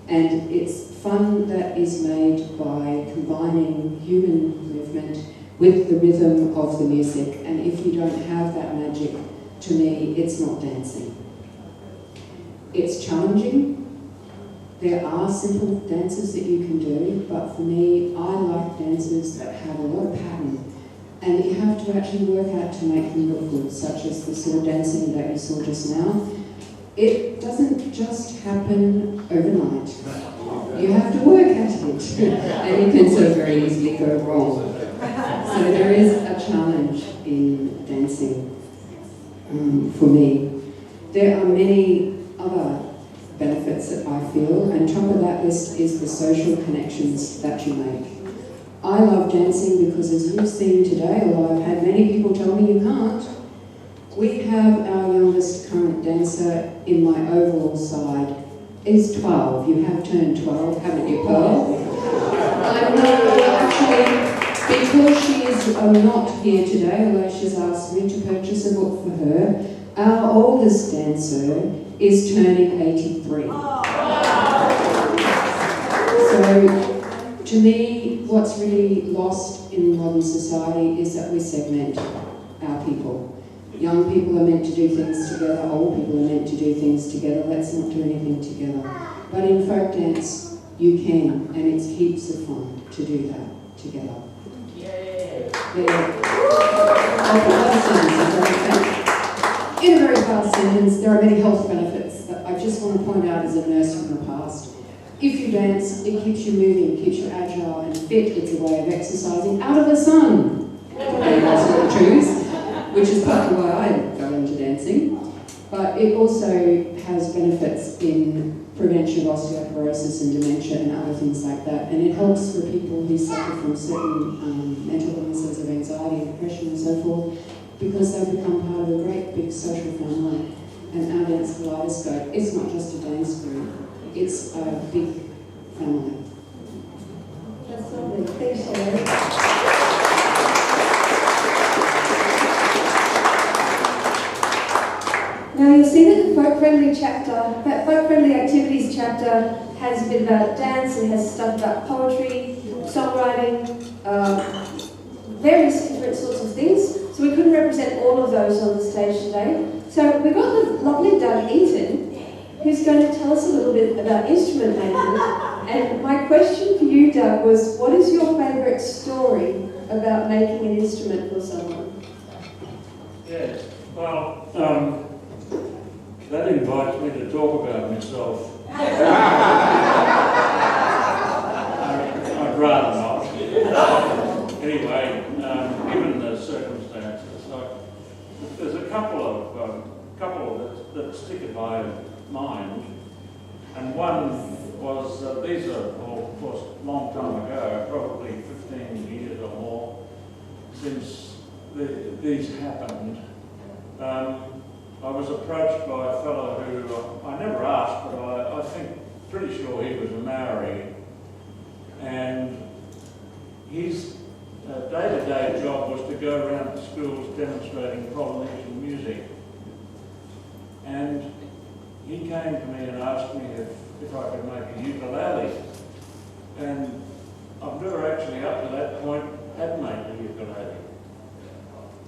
And it's fun that is made by combining human movement with the rhythm of the music. And if you don't have that magic, to me, it's not dancing. It's challenging. There are simple dances that you can do, but for me, I like dances that have a lot of pattern and that you have to actually work out to make them look good, such as the sort of dancing that you saw just now. It doesn't just happen overnight. You have to work at it, and you can so very easily go wrong. So there is a challenge in dancing for me. There are many other benefits that I feel, and top of that list is the social connections that you make. I love dancing because, as you've seen today, although I've had many people tell me you can't, we have our youngest current dancer in my overall side is 12. You have turned 12, haven't you, Pearl? I know, actually, because she is not here today, although she's asked me to purchase a book for her, our oldest dancer is turning 83. So, to me, what's really lost in modern society is that we segment our people. Young people are meant to do things together, old people are meant to do things together. Let's not do anything together. But in folk dance, you can, and it's heaps of fun to do that together. In a very fast sentence, there are many health benefits that I just want to point out as a nurse from the past. If you dance, it keeps you moving, keeps you agile and fit. It's a way of exercising out of the sun. That's what I choose. which is partly why I got into dancing. But it also has benefits in prevention of osteoporosis and dementia and other things like that. And it helps for people who suffer from certain mental illnesses of anxiety and depression and so forth, because they become part of a great big social family. And our dance kaleidoscope, it's not just a dance group, it's a big family. That's lovely. Thanks, Sherry. Now you'll see that the folk-friendly activities chapter has a bit about dance, it has stuff about poetry, songwriting, various different sorts of things. So we couldn't represent all of those on the stage today. So we've got the lovely Doug Eaton, who's going to tell us a little bit about instrument making. And my question for you, Doug, was what is your favourite story about making an instrument for someone? Yes, well, that invites me to talk about myself. I'd rather not. Anyway, given the circumstances, there's a couple that stick in my mind, and one was these are, of course, a long time ago, probably 15 years or more since these happened. I was approached by a fellow who I never asked, but I think pretty sure he was a Maori, and his day-to-day job was to go around to schools demonstrating Polynesian music. And he came to me and asked me if I could make a ukulele. And I've never actually, up to that point, had made a ukulele.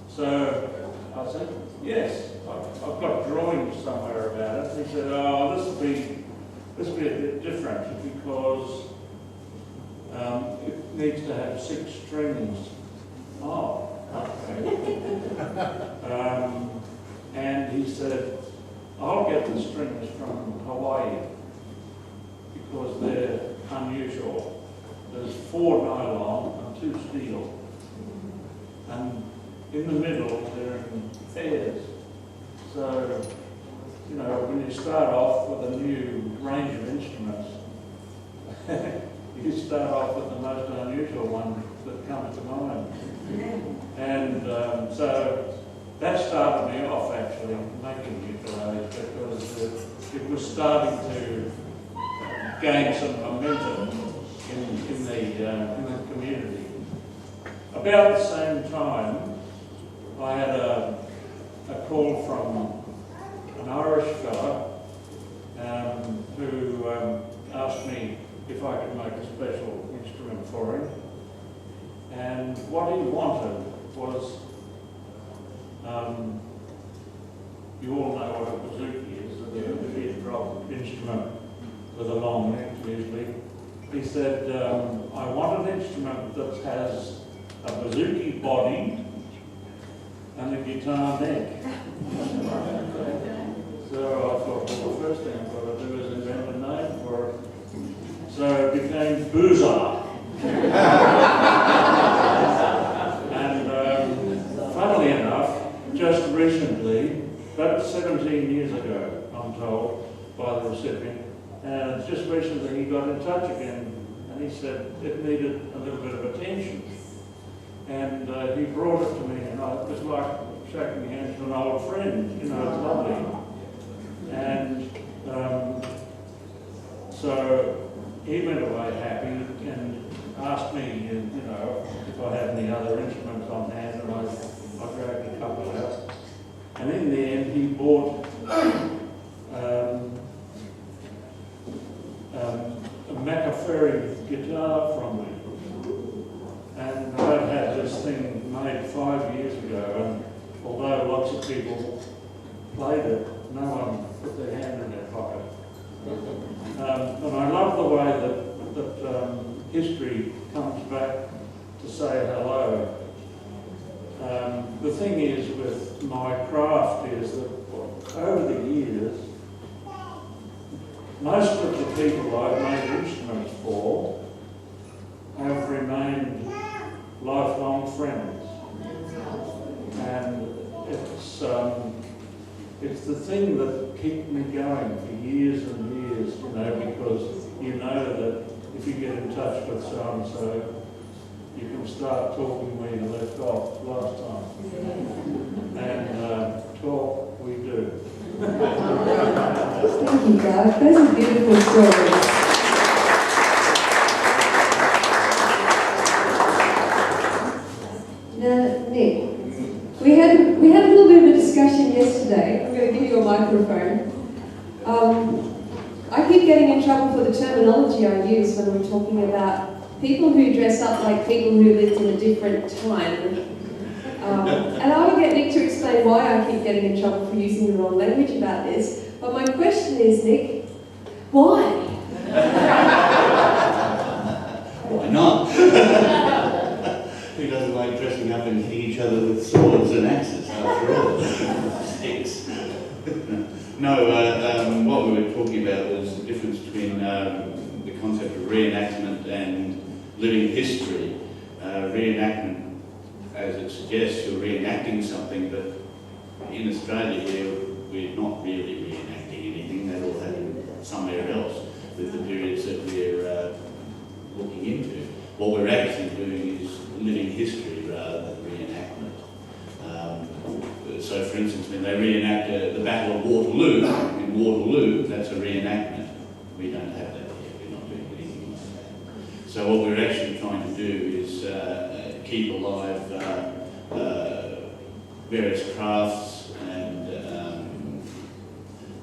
So I said, yes, I've got drawings somewhere about it. He said, oh, this will be a bit different because it needs to have 6 strings. Oh, okay. And he said, I'll get the strings from Hawaii because they're unusual. There's 4 nylon and 2 steel. And in the middle, they're in pairs. So, you know, when you start off with a new range of instruments, you start off with the most unusual one that comes to mind. And so that started me off actually making ukuleles because it was starting to gain some momentum in the community. About the same time, I had a call from an Irish fellow who asked me if I could make a special instrument for him. And what he wanted was, you all know what a bouzouki is, a big drop instrument with a long neck usually. He said, I want an instrument that has a bouzouki body and a guitar neck. So I thought, well, the first thing I've got to do is invent a name for it. So it became Boozer. And funnily enough, just recently, about 17 years ago, I'm told, by the recipient, and just recently he got in touch again and he said it needed a little bit of attention. And he brought it to me, and it was like shaking hands with an old friend, you know, it's lovely. And so he went away happy and asked me, you know, if I had any other instruments on hand, and I dragged a couple out. And in the end, he bought a Macaferi guitar from me. And I'd had this thing made 5 years ago, and although lots of people played it, no one put their hand in their pocket. And I love the way that history comes back to say hello. The thing is with my craft is that over the years, most of the people I've made instruments for have remained lifelong friends. And it's the thing that kept me going for years and years, you know, because you know that if you get in touch with so-and-so, you can start talking where you left off last time. And talk we do. Thank you, Doug. Those are beautiful stories. Now, Nick, we had a little bit of a discussion yesterday. I'm going to give you a microphone. I keep getting in trouble for the terminology I use when we're talking about people who dress up like people who lived in a different time. And I will get Nick to explain why I keep getting in trouble for using the wrong language about this. But my question is, Nick, why? Why not? Who doesn't like dressing up and hitting each other with swords and axes, after all? Sticks. No, what we were talking about was the difference between the concept of reenactment and living history. Reenactment, as it suggests, you're reenacting something, but in Australia here, we're not really reenacting anything. That all happened somewhere else with the periods that we're looking into. What we're actually doing is living history rather than reenactment. So, for instance, when they reenact the Battle of Waterloo, in Waterloo, that's a reenactment. We don't have that here. We're not doing anything like that. So what we're actually trying to do is keep alive various crafts and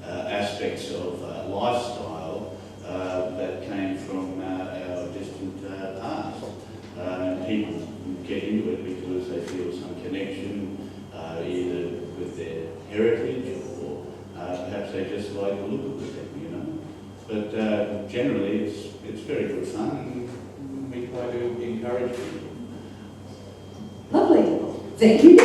aspects of lifestyle that came from our distant past. And people get into it because they feel some connection either with their heritage or perhaps they just like the look of the thing, you know. But generally it's very good fun and we try to encourage people. Lovely. Thank you, Nick.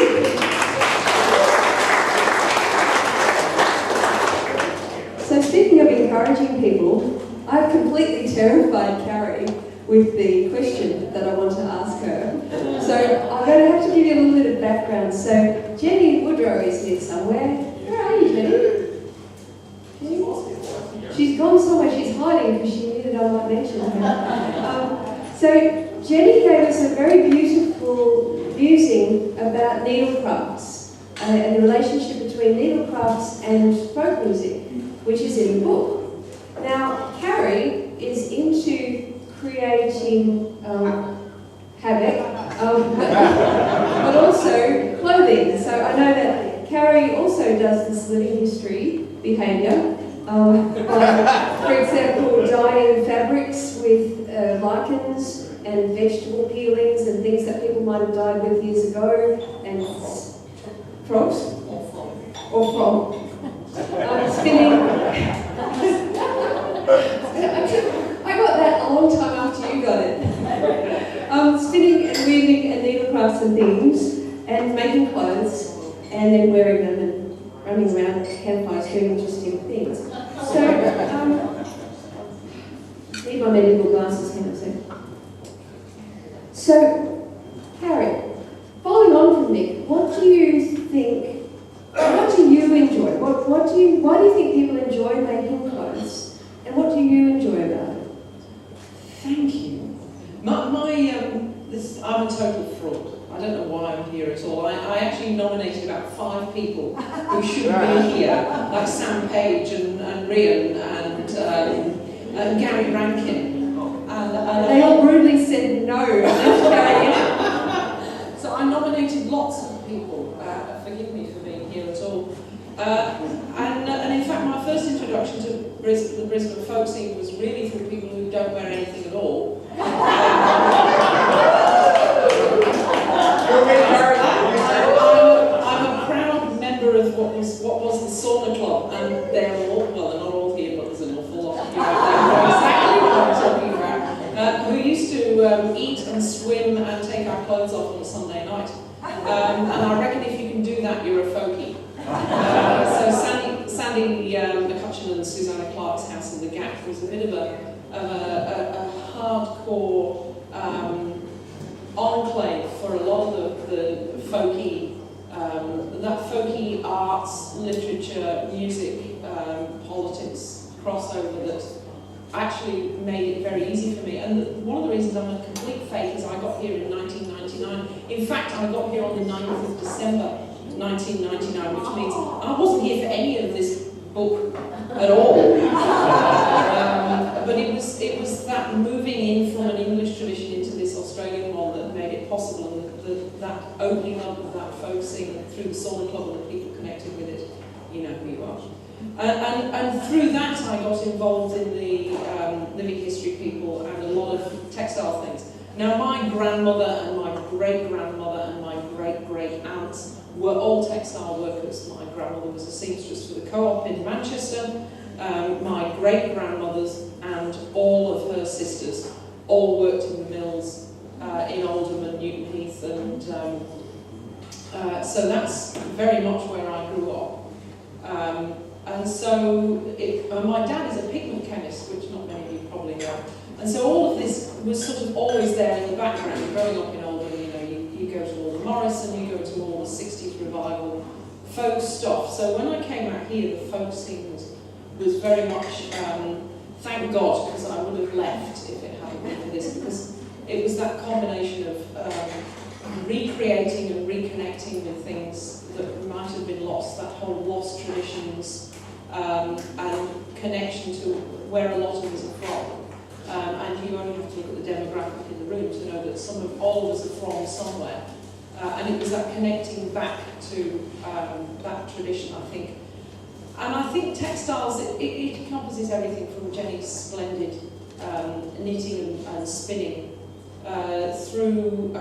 So speaking of encouraging people, I've completely terrified Carrie with the question that I want to ask her. So I'm going to have to give you a little bit of background. So Jenny Woodrow is here somewhere. Where are you, Jenny? Jenny? She's gone somewhere. She's hiding because she knew that I might mention her. So Jenny gave us a very beautiful musing about needlecrafts and the relationship between needlecrafts and folk music, which is in the book. Now, Carrie is into creating havoc, but also clothing. So I know that Carrie also does this living history behaviour. For example, dyeing fabrics with lichens and vegetable peelings and things that people might have dyed with years ago, and frogs or from spinning. I got that a long time after you got it. Spinning and weaving and needlecrafts and things, and making clothes, and then wearing them and running around campfires doing interesting things. So, need my medical glasses, hang on a second. So, Carrie, following on from Nick, what do you think? What do you enjoy? Why do you think people enjoy making clothes? And what do you enjoy about it? Thank you. I'm a total fraud. I don't know why I'm here at all. I actually nominated about 5 people who should be here, like Sam Page and Rian and Gary Rankin. And they all rudely said no. So I nominated lots of people. Forgive me for being here at all. And in fact, my first introduction to the Brisbane folk scene was really through people who don't wear anything at all. I'm a proud member of what was the Sauna Club, and they're all, well, they're not all here, but there's an awful lot of you out there who know exactly what I'm talking about, who used to eat and swim and take our clothes off on a Sunday night. And I reckon if you can do that, you're a folkie. So Sandy McCutcheon and Susanna Clark's house in the Gap was a bit of a hardcore enclave for a lot of the folky, that folky art arts, literature, music, politics crossover that actually made it very easy for me. And one of the reasons I'm a complete fake is I got here in 1999. In fact, I got here on the 9th of December 1999, which means I wasn't here for any of this book at all. But it was that moving in from an English tradition into this Australian one that made it possible, and that opening up of that focusing through the Sauna Club and the people connected with it. You know who you are. And through that I got involved in the living history people and a lot of textile things. Now my grandmother and my great-grandmother and my great-great-aunts were all textile workers. My grandmother was a seamstress for the Co-op in Manchester. My great-grandmothers and all of her sisters all worked in the mills in Oldham and Newton Heath, and so that's very much where I grew up. And so my dad is a pigment chemist, which not many of you probably know. And so all of this was sort of always there in the background. Growing up in Oldham, you know, you go to all the Morrison, you go to all the 60s revival folk stuff. So when I came out here, the folk scene was very much, thank God, because I would have left if it hadn't been for this, because it was that combination of recreating and reconnecting with things that might have been lost, that whole lost traditions, and connection to where a lot of us are from. And you only have to look at the demographic in the room to know that all of us are from somewhere. And it was that connecting back to that tradition, I think. And I think textiles, it encompasses everything from Jenny's splendid knitting and spinning through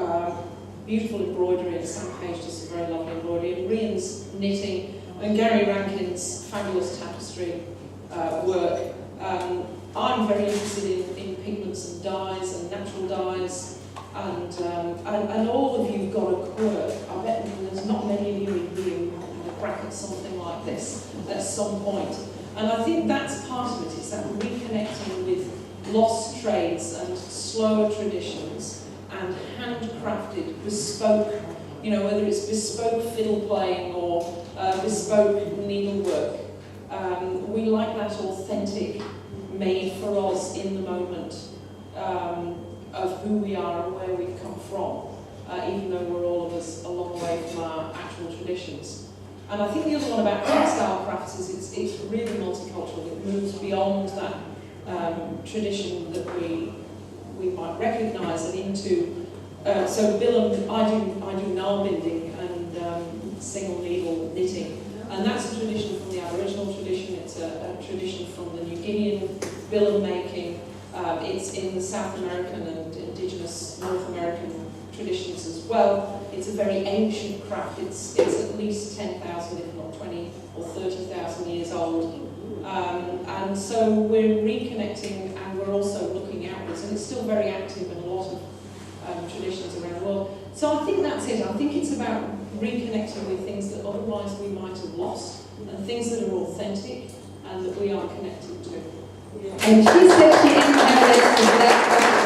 beautiful embroidery, and Sam Page does some very lovely embroidery, and Rian's knitting, and Gary Rankin's fabulous tapestry work. I'm very interested in pigments and dyes and natural dyes, and all of you've got a quirk. I bet there's not many of you in here who have had a crack at something like this at some point. And I think that's part of it, is that reconnecting with lost trades and slower traditions and handcrafted, bespoke, you know, whether it's bespoke fiddle playing or bespoke needlework. We like that authentic, made for us in the moment of who we are and where we've come from, even though we're all of us a long way from our actual traditions. And I think the other one about textile crafts is it's really multicultural. It moves beyond that tradition that we might recognise and into. So I do nail binding and single needle knitting, and that's a tradition from the Aboriginal tradition. It's a tradition from the New Guinean bilum making. It's in the South American and indigenous North American traditions as well. It's a very ancient craft. It's at least 10,000, if not 20 or 30,000 years old. And so we're reconnecting, and we're also looking outwards, and it's still very active in a lot of traditions around the world. So I think that's it. I think it's about reconnecting with things that otherwise we might have lost, and things that are authentic and that we are connected to. And she said she didn't have answers to that question.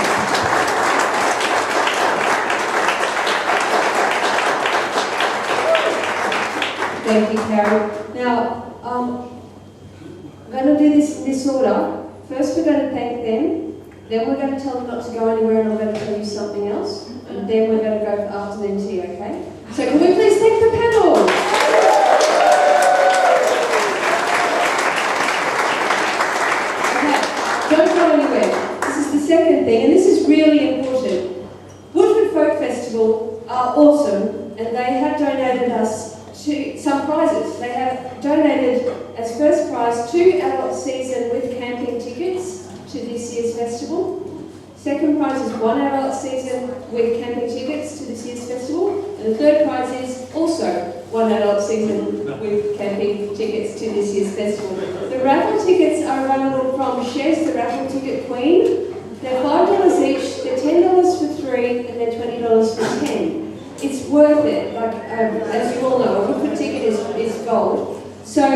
Thank you, Carol. Now, I'm going to do this in this order. First, we're going to thank them. Then we're going to tell them not to go anywhere, and I'm going to tell you something else. And then we're going to go for afternoon tea, okay? So can we please thank the panel? Okay, don't go anywhere. This is the second thing, and this is really important. Woodford Folk Festival are awesome, and they have donated us some prizes. They have donated as first prize 2 adult season with camping tickets to this year's festival. Second prize is 1 adult season with camping tickets to this year's festival. And the third prize is also 1 adult season with camping tickets to this year's festival. The raffle tickets are available from Shez, the raffle ticket queen. They're $5 each, they're $10 for 3, and they're $20 for 10. It's worth it. Like, as you all know, a Woodford ticket is gold. So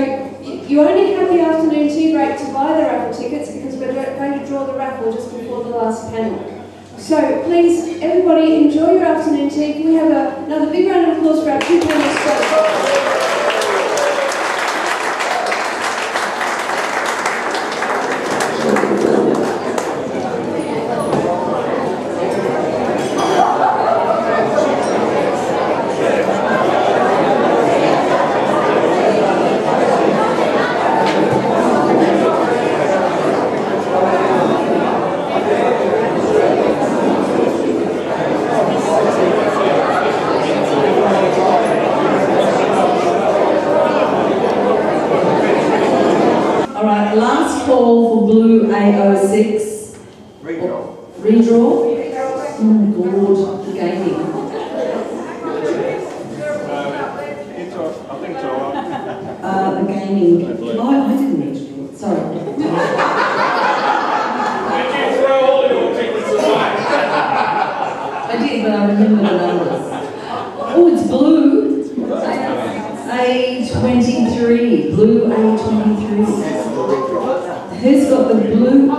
you only have the afternoon tea break to buy the raffle tickets, because we're going to draw the raffle just before the last panel. So please, everybody, enjoy your afternoon tea. Can we have another big round of applause for our 2 panelists? last call for Blue A06. Redraw. Redraw? Oh my God, the gaming. I think it's all right. The gaming. I didn't redraw it, sorry. Did you throw all your tickets away? I did, but I remember the numbers. Oh, it's blue. A23. Blue A23. Who's got the blue? Now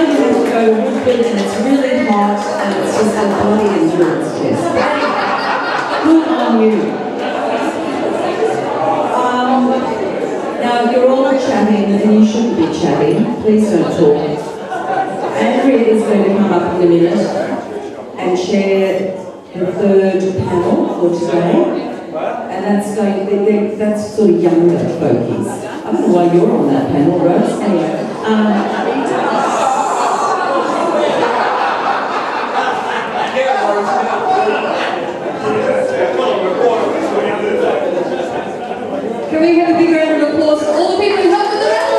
you have to go Woodford and it's really hot and it's just a body endurance test. Good on you. Now you're all chatting and you shouldn't be chatting. Please don't talk. Andrea is going to come up in a minute and share the third panel for today. And that's going to be, that's sort of younger folkies. I don't know why you're on that panel, Rose. Anyway. Can we have a big round of applause for all the people who helped with the raffle?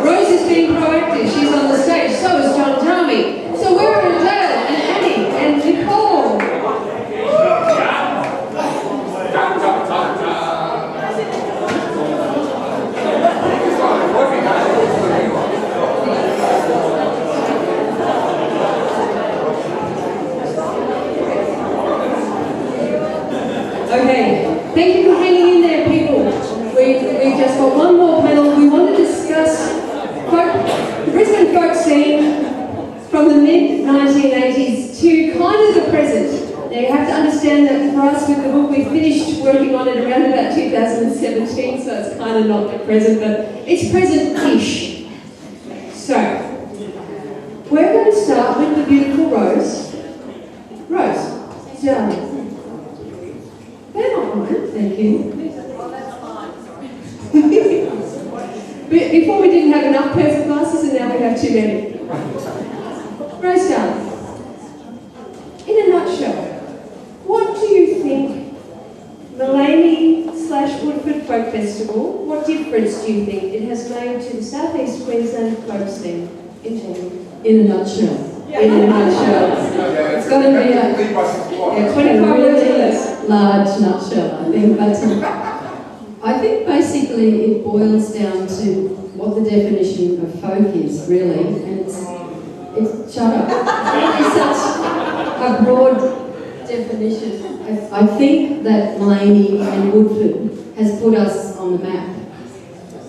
Rose is being proactive. She's on the stage. So is John Jarmy. So where are Dale and Annie and Nicole? Okay, thank you for hanging in there, people. We've just got one more panel. We want to discuss the Brisbane folk scene from the mid-1980s to kind of the present. Now you have to understand that for us with the book, we finished working on it around about 2017, so it's kind of not the present, but it's present-ish. So, we're going to start with the beautiful Rose. Rose, down. They're not mine, thank you. Before we didn't have enough pairs of glasses and now we have too many. Rose down. In a nutshell, what do you think Mullaney/Woodford Folk Festival, what difference do you think it has made to the South East Queensland folk scene in general? In a nutshell. In a nutshell. It's got to be a 25 really large nutshell, I think. But I think basically it boils down to what the definition of folk is, really. And it's shut up. It's such a broad definition. I think that Mullaney and Woodford has put us on the map.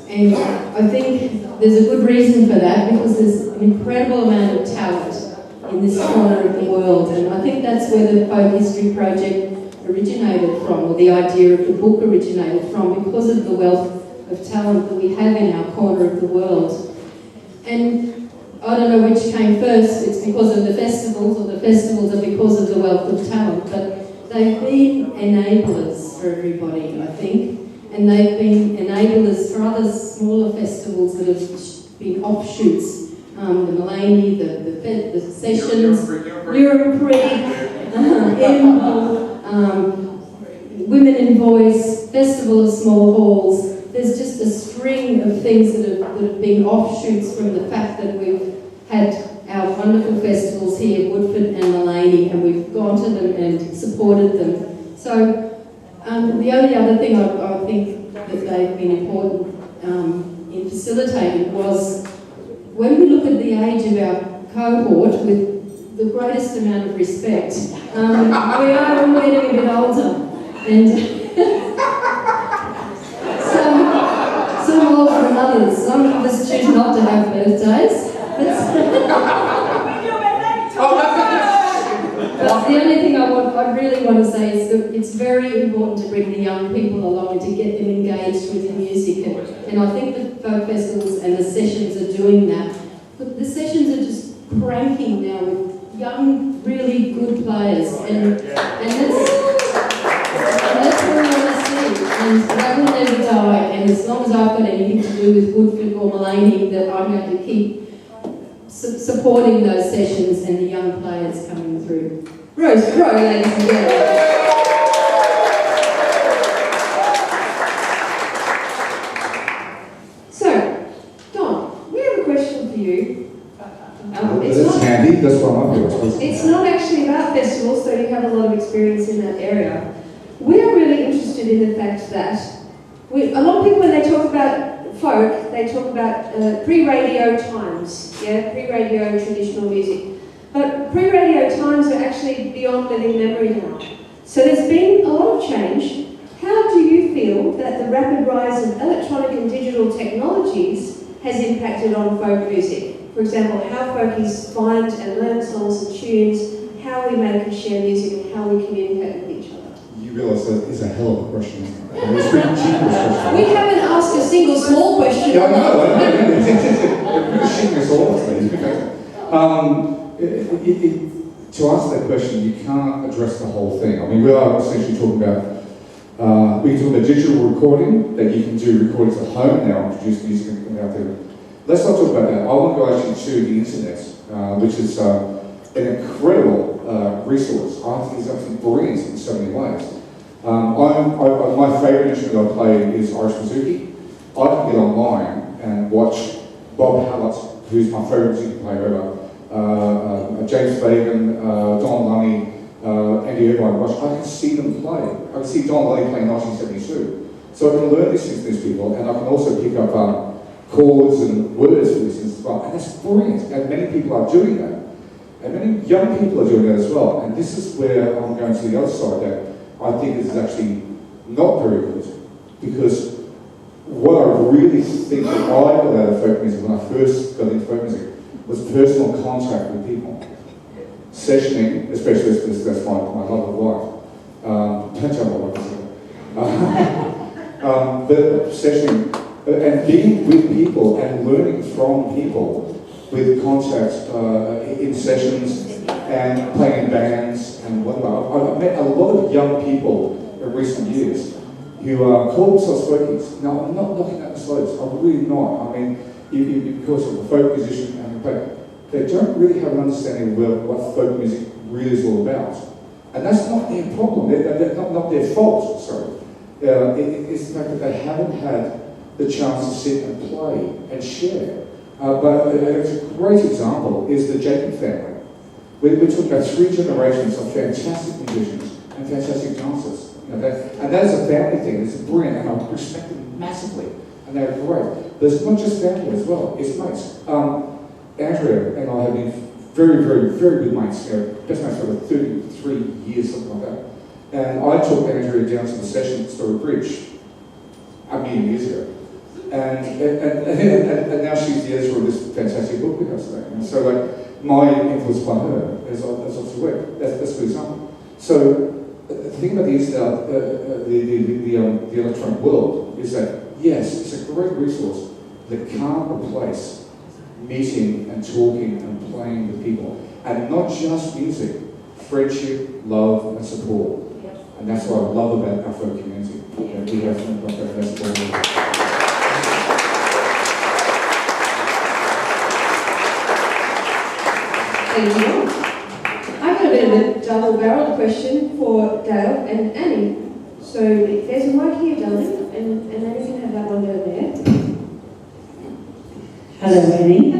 And I think there's a good reason for that, because there's an incredible amount of talent in this corner of the world. And I think that's where the Folk History Project originated from, or the idea of the book originated from, because of the wealth of talent that we have in our corner of the world. And I don't know which came first, it's because of the festivals, or the festivals are because of the wealth of talent, but they've been enablers for everybody, I think, and they've been enablers for other smaller festivals that have been offshoots. The Mullaney, the Sessions, Europrix, Women in Voice, Festival of Small Halls. There's just a string of things that have been offshoots from the fact that we've had our wonderful festivals here, Woodford and Mullaney, and we've gone to them and supported them. So the only other thing I think that they've been important in facilitating was, when we look at the age of our cohort, with the greatest amount of respect, we are all getting a bit older. And some older than others. Some of us choose not to have birthdays. But the only thing I really want to say is that it's very important to bring the young people along and to get them engaged with the music. And I think the folk festivals and the sessions are doing that. But the sessions are just cranking now with young, really good players. And that's what I want to see. and that will never die. And as long as I've got anything to do with Woodford or Mullaney, that I'm going to keep supporting those sessions and the young players coming through. Rose Crow, ladies and gentlemen. So, Don, we have a question for you. That's handy, that's what I'm here. It's not actually about festivals, so you have a lot of experience in that area. We're really interested in the fact that a lot of people, when they talk about folk, they talk about pre-radio times, pre-radio traditional music. But pre-radio times are actually beyond living memory now. So there's been a lot of change. How do you feel that the rapid rise of electronic and digital technologies has impacted on folk music? For example, how folkies find and learn songs and tunes, how we make and share music, and how we communicate with each other. You realise that is a hell of a question, isn't it? It's pretty cheap, this question. We haven't asked a single small question. Yeah, I know. You're really shitting us all off, to answer that question, you can't address the whole thing. I mean, we are essentially talking about, we can talk about digital recording, that you can do recordings at home now and produce music out there. Let's not talk about that. I want to go actually to the internet, which is an incredible resource. I think it's absolutely brilliant in so many ways. My favourite instrument I play is Irish Bouzouki. I can get online and watch Bob Hallett, who's my favourite music player ever, James Fagan, Don Lunny, Andy Irvine. I can see them play. I can see Don Lunny playing 1972. So I can learn these things from these people, and I can also pick up chords and words for these things as well. And that's brilliant. And many people are doing that. And many young people are doing that as well. And this is where I'm going to the other side that I think is actually not very good. Because what I really think that I got out of folk music when I first got into folk music was personal contact with people. Sessioning, especially that's my love of life. Don't tell my wife. But sessioning and being with people and learning from people with contact in sessions and playing in bands and whatnot. I've met a lot of young people in recent years who call themselves folkies. Now, I'm not looking at the slopes. I'm really not. I mean, because of a folk musician, but they don't really have an understanding of what folk music really is all about. And that's not their problem. That's not their fault, sorry. It's the fact that they haven't had the chance to sit and play and share. But a great example is the Jacob family. We're talking about 3 generations of fantastic musicians and fantastic dancers. And that is a family thing. It's brilliant, and I respect them massively. And they're great. But it's not just family as well. It's mates. Andrea and I have been very, very, very good mates. Best mates for about 33 years, something like that. And I took Andrea down to the session at Story Bridge a million years ago. And now she's the editor of this fantastic book we have today. And so, like, my influence by her is obviously work. That's for example. So, the thing about the internet, the electronic world is that, yes, it's a great resource that can't replace meeting and talking and playing with people. And not just music, friendship, love, and support. And that's what I love about our folk community. We have something like that. That's all. Thank you. I've got a bit of a double-barreled question for Dale and Annie. So there's a mic here, darling, and Annie can have that one over there. Hello, Annie.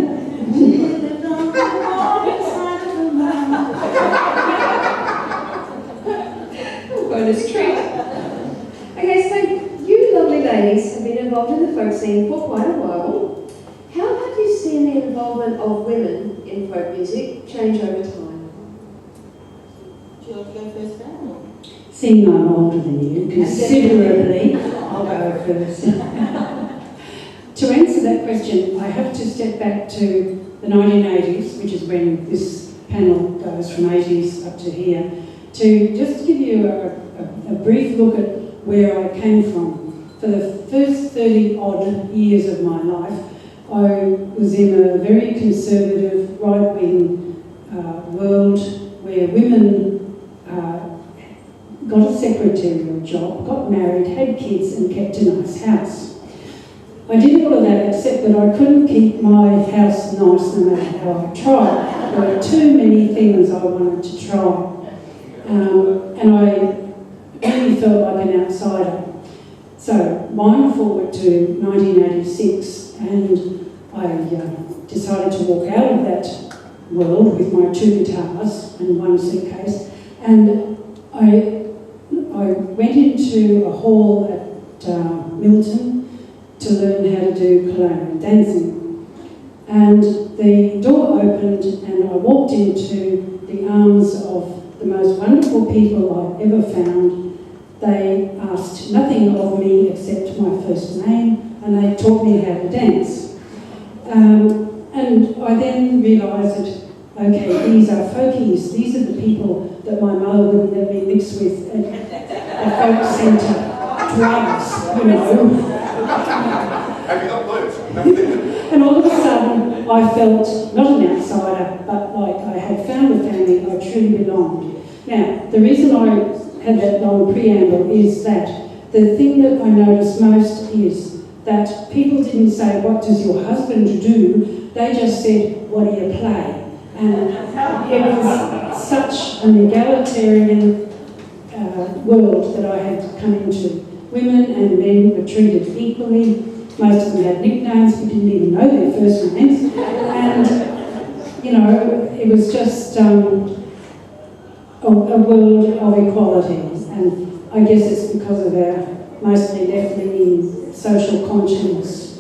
Bonus treat. Okay, so you lovely ladies have been involved in the folk scene for quite a while. How have you seen the involvement of women in folk music change over time? Do you want to go first, Dan? Seeing I'm older than you, considerably, I'll go first. To answer that question, I have to step back to the 1980s, which is when this panel goes from 80s up to here, to just give you a brief look at where I came from. For the first 30-odd years of my life, I was in a very conservative, right-wing world where women got a secretarial job, got married, had kids and kept a nice house. I did all of that except that I couldn't keep my house nice no matter how I tried. There were too many things I wanted to try. And I really felt like an outsider. So, wind forward to 1986, and I decided to walk out of that world with my 2 guitars and 1 suitcase, and I went into a hall at Milton to learn how to do colonial dancing. And the door opened, and I walked into the arms of the most wonderful people I've ever found. They asked nothing of me except my first name, and they taught me how to dance. And I then realised that, okay, these are folkies. These are the people that my mother wouldn't let me mix with at folk centre. Drugs, you know. And all of a sudden, I felt not an outsider, but like I had found a family I truly belonged. Now, the reason I had that long preamble is that the thing that I noticed most is that people didn't say, what does your husband do? They just said, what do you play? And it was such an egalitarian world that I had come into. Women and men were treated equally. Most of them had nicknames, we didn't even know their first names. And, you know, it was just a world of equality. And I guess it's because of our mostly left-leaning social conscience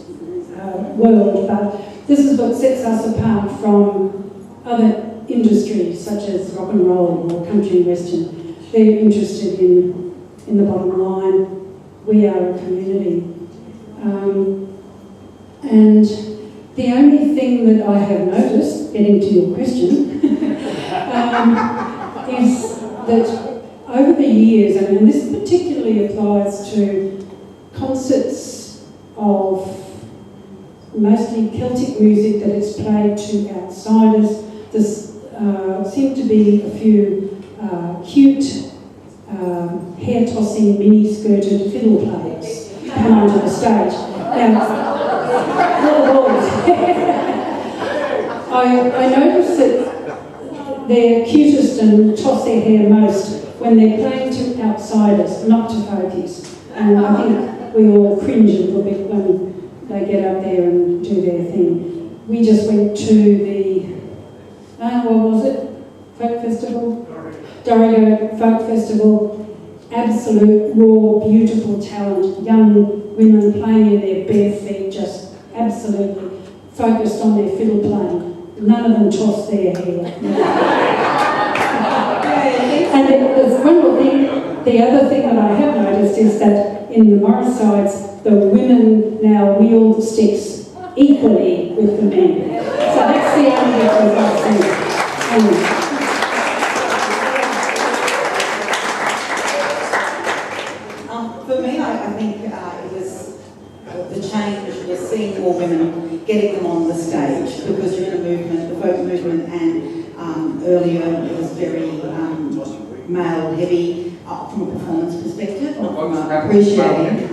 world. But this is what sets us apart from other industries, such as rock and roll or country and western. They're interested in the bottom line. We are a community. And the only thing that I have noticed, getting to your question, is that over the years, and this particularly applies to concerts of mostly Celtic music that is played to outsiders, there seem to be a few cute, hair-tossing, mini-skirted fiddle players come onto the stage. Now, little boys. I noticed that they're cutest and toss their hair most when they're playing to outsiders, not to folkies. And I think we all cringe a little bit when they get up there and do their thing. We just went to the, what was it? Folk Festival? Dorrigo Folk Festival. Absolute, raw, beautiful talent. Young women playing in their bare feet, just absolutely focused on their fiddle playing. None of them toss their hair. And there's one more thing. The other thing that I have noticed is that in the Morris sides, the women now wield sticks equally with the men. So that's the only difference I've seen. For me, I think it was the change was seeing more women, getting them on the stage, because you're in a movement, the folk movement, and earlier it was very male heavy from a performance perspective, not from appreciating.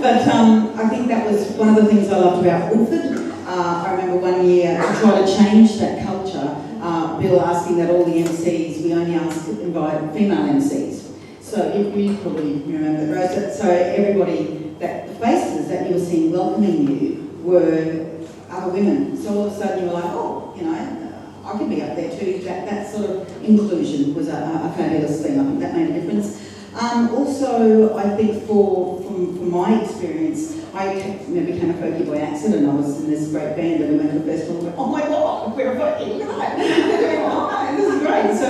But I think that was one of the things I loved about Woodford. I remember one year to try to change that culture, Bill asking that all the MCs, we only invite female MCs. So you probably remember, Rose, so everybody, that the faces that you were seeing welcoming you were other women. So all of a sudden you were like, oh, you know, I could be up there too. That sort of inclusion was a fabulous thing. I think that made a difference. Also, I think from my experience, I became a folkie by accident. I was in this great band and we went to the festival and went, oh my God, we're a folkie, look at that. They're doing fine, this is great. So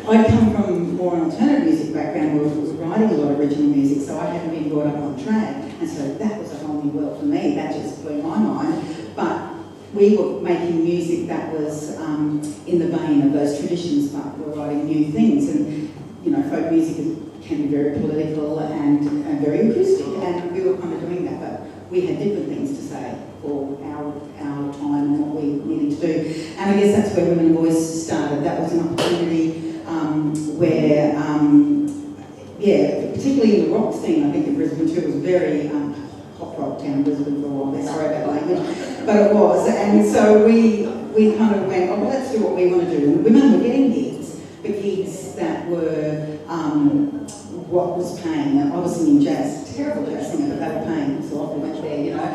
I come from more an alternative music background where I was writing a lot of original music, so I hadn't been brought up on track. And so that was a whole new world for me. That just blew my mind. But we were making music that was in the vein of those traditions, but we're writing new things. And, you know, folk music can be very political and very acoustic, and we were kind of doing that, but we had different things to say for our time and what we needed to do. And I guess that's where Women Voice started. That was an opportunity where, particularly in the rock scene, I think in Brisbane too, was very hot rock town, Brisbane for a while, sorry about language, but it was. And so we kind of went, oh, well, let's do what we want to do. And women were getting gigs, but gigs that were what was paying. I was singing jazz, terrible jazz singer, but they were paying, so I went there, you know.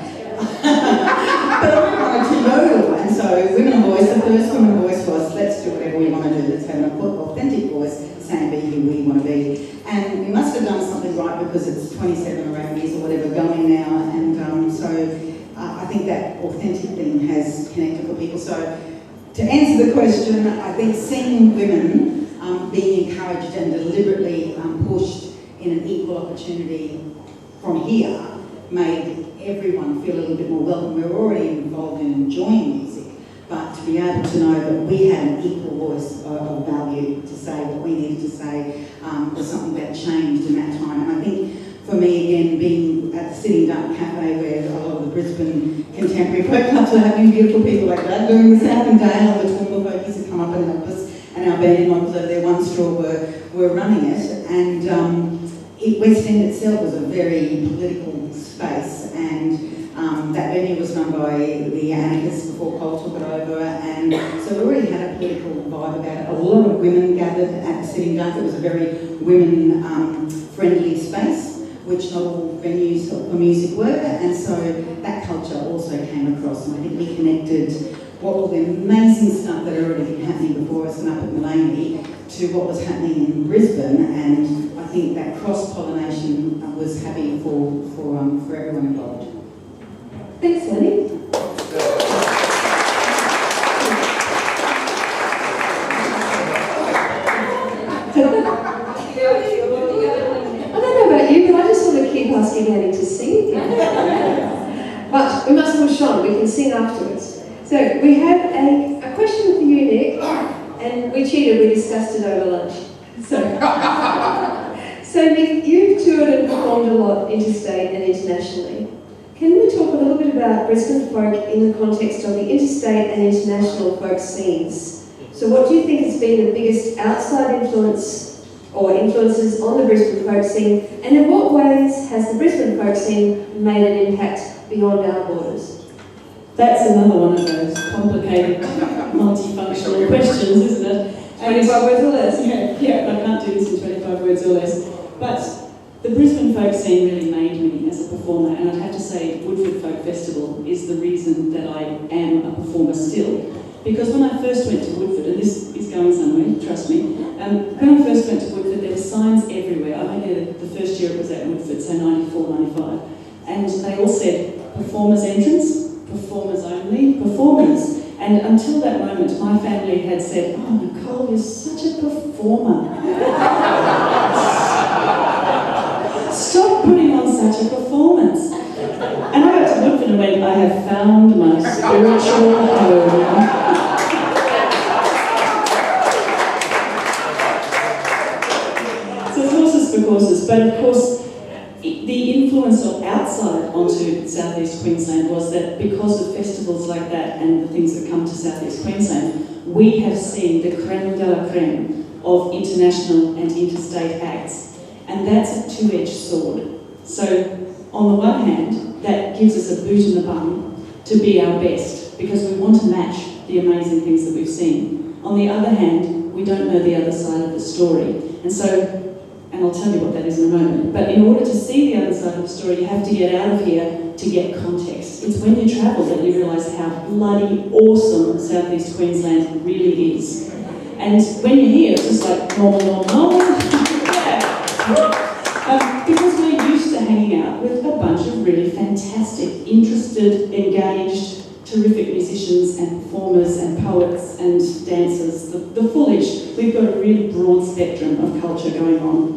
But I wanted to yodel, and so Women Voice, the first Women Voice was, let's do whatever we want to do, let's have an authentic voice, saying be who we want to be. And we must have done something right because it's 27 or 8 years or whatever going now, and so I think that authentic thing has connected with people. So to answer the question, I think seeing women being encouraged and deliberately pushed in an equal opportunity from here made everyone feel a little bit more welcome. We were already involved in enjoying music, but to be able to know that we had an equal voice of value to say what we needed to say was something that changed in that time. And I think for me, again, being at the Sitting Duck Cafe where a lot of the Brisbane contemporary folk clubs were having beautiful people like that doing the South and Dale and the Toowoomba folkies had come up and helped us, and our band models over there, One Straw, were running it. And West End itself was a very political space, and that venue was run by the anarchists before Cole took it over, and so we already had a political vibe about it. A lot of women gathered at the Sitting Duck. It was a very women-friendly space, which not all venues for music were, and so that culture also came across, and I think we connected what all the amazing stuff that had already been happening before us and up at Maleny to what was happening in Brisbane, and I think that cross-pollination was happy for everyone involved. Thanks, Lenny. I don't know about you, but I just want to keep asking Annie to sing. But we must push on, we can sing afterwards. So we have a question for you, Nick, and we cheated, we discussed it over lunch. So Nick, you've toured and performed a lot interstate and internationally. Can we talk a little bit about Brisbane folk in the context of the interstate and international folk scenes? So what do you think has been the biggest outside influence or influences on the Brisbane folk scene, and in what ways has the Brisbane folk scene made an impact beyond our borders? That's another one of those complicated, multifunctional questions, isn't it? 25 words or less. Yeah, I can't do this in 25 words or less. But the Brisbane folk scene really made me as a performer, and I'd have to say Woodford Folk Festival is the reason that I am a performer still. Because when I first went to Woodford, and this is going somewhere, trust me, when I first went to Woodford, there were signs everywhere. I went there the first year it was at Woodford, so 94, 95, and they all said, performers entrance, performers only, performers. And until that moment, my family had said, oh, Nicole, you're such a performer. Stop putting on such a performance. And I got to Woodford and went, I have found my spiritual home. So it's horses for courses, but of course, the influence of outside onto Southeast Queensland was that because of festivals like that and the things that come to Southeast Queensland, we have seen the creme de la creme of international and interstate acts. And that's a two-edged sword. So on the one hand, that gives us a boot in the bum to be our best because we want to match the amazing things that we've seen. On the other hand, we don't know the other side of the story. And so, and I'll tell you what that is in a moment, but in order to see the other side of the story, you have to get out of here to get context. It's when you travel that you realise how bloody awesome Southeast Queensland really is. And when you're here, it's just like normal. Because we're used to hanging out with a bunch of really fantastic, interested, engaged, terrific musicians and performers and poets and dancers, the full-ish. We've got a really broad spectrum of culture going on.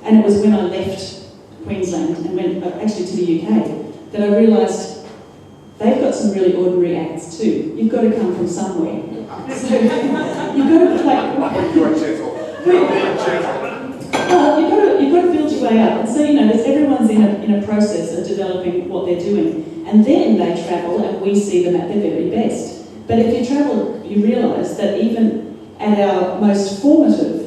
And it was when I left Queensland and went actually to the UK that I realised they've got some really ordinary acts too. You've got to come from somewhere. So you've got to you've got to build your way up. And so, everyone's in a process of developing what they're doing. And then they travel and we see them at their very best. But if you travel, you realise that even at our most formative,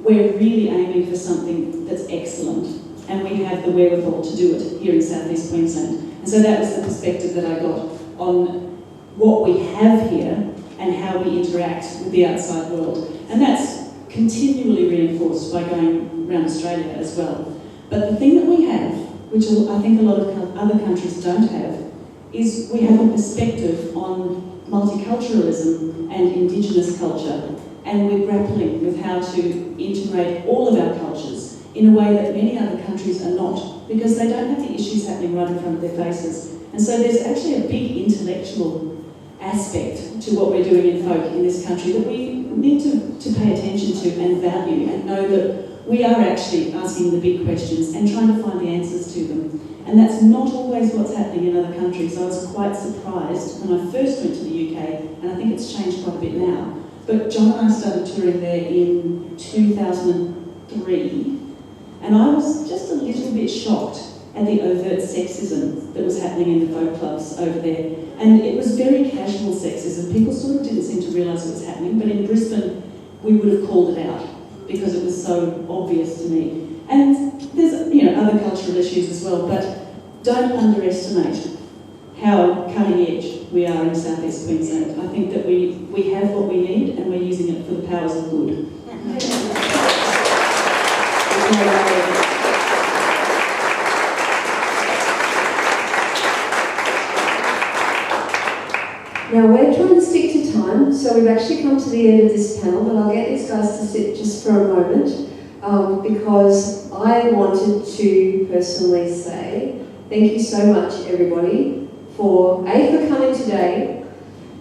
we're really aiming for something that's excellent, and we have the wherewithal to do it here in South East Queensland. And so that was the perspective that I got on what we have here and how we interact with the outside world. And that's continually reinforced by going around Australia as well. But the thing that we have, which I think a lot of other countries don't have, is we have a perspective on multiculturalism and Indigenous culture, and we're grappling with how to integrate all of our cultures in a way that many other countries are not, because they don't have the issues happening right in front of their faces. And so there's actually a big intellectual aspect to what we're doing in folk in this country that we need to pay attention to and value, and know that we are actually asking the big questions and trying to find the answers to them. And that's not always what's happening in other countries. I was quite surprised when I first went to the UK, and I think it's changed quite a bit now. But John and I started touring there in 2003, and I was just a little bit shocked at the overt sexism that was happening in the folk clubs over there. And it was very casual sexism. People sort of didn't seem to realise it was happening, but in Brisbane we would have called it out because it was so obvious to me. And there's, other cultural issues as well, but don't underestimate how cutting edge we are in South East Queensland. I think that we have what we need, and we're using it for the powers of good. Now we're trying to stick to time, so we've actually come to the end of this panel, but I'll get these guys to sit just for a moment, because I wanted to personally say thank you so much, everybody, for coming today,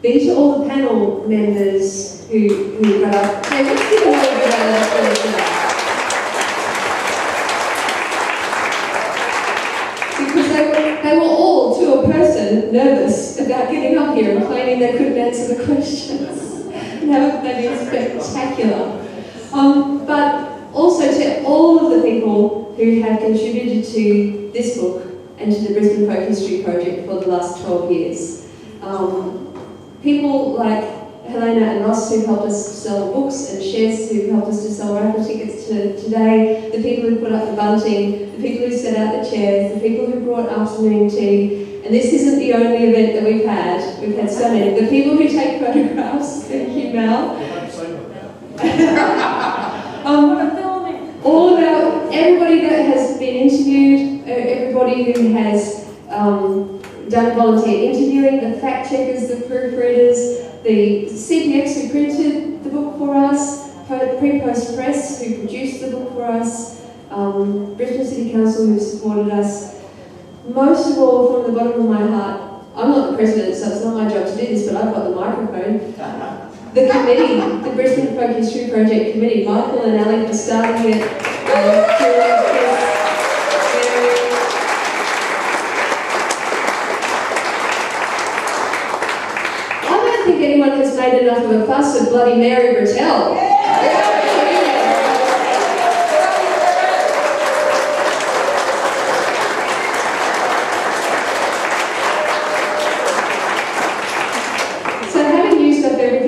B, to all the panel members who got up. Hey, let's give them all a good round of applause today. Because they were all, to a person, nervous about getting up here and claiming they couldn't answer the questions. And haven't they been spectacular? But also to all of the people who have contributed to this book and to the Brisbane Folk History Project for the last 12 years. People like Helena and Ross who helped us sell books, and Shez who helped us to sell raffle tickets to today, the people who put up the bunting, the people who set out the chairs, the people who brought afternoon tea. And this isn't the only event that we've had so many. The people who take photographs, thank you, Mal. All about everybody that has been interviewed, everybody who has done volunteer interviewing, the fact checkers, the proofreaders, the CPX who printed the book for us, pre-post press who produced the book for us, Brisbane City Council who supported us. Most of all, from the bottom of my heart, I'm not the president, so it's not my job to do this, but I've got the microphone. The committee, the Brisbane Folk History Project Committee, Michael and Ali for starting it. I don't think anyone has made enough of a fuss of Bloody Mary Bertel.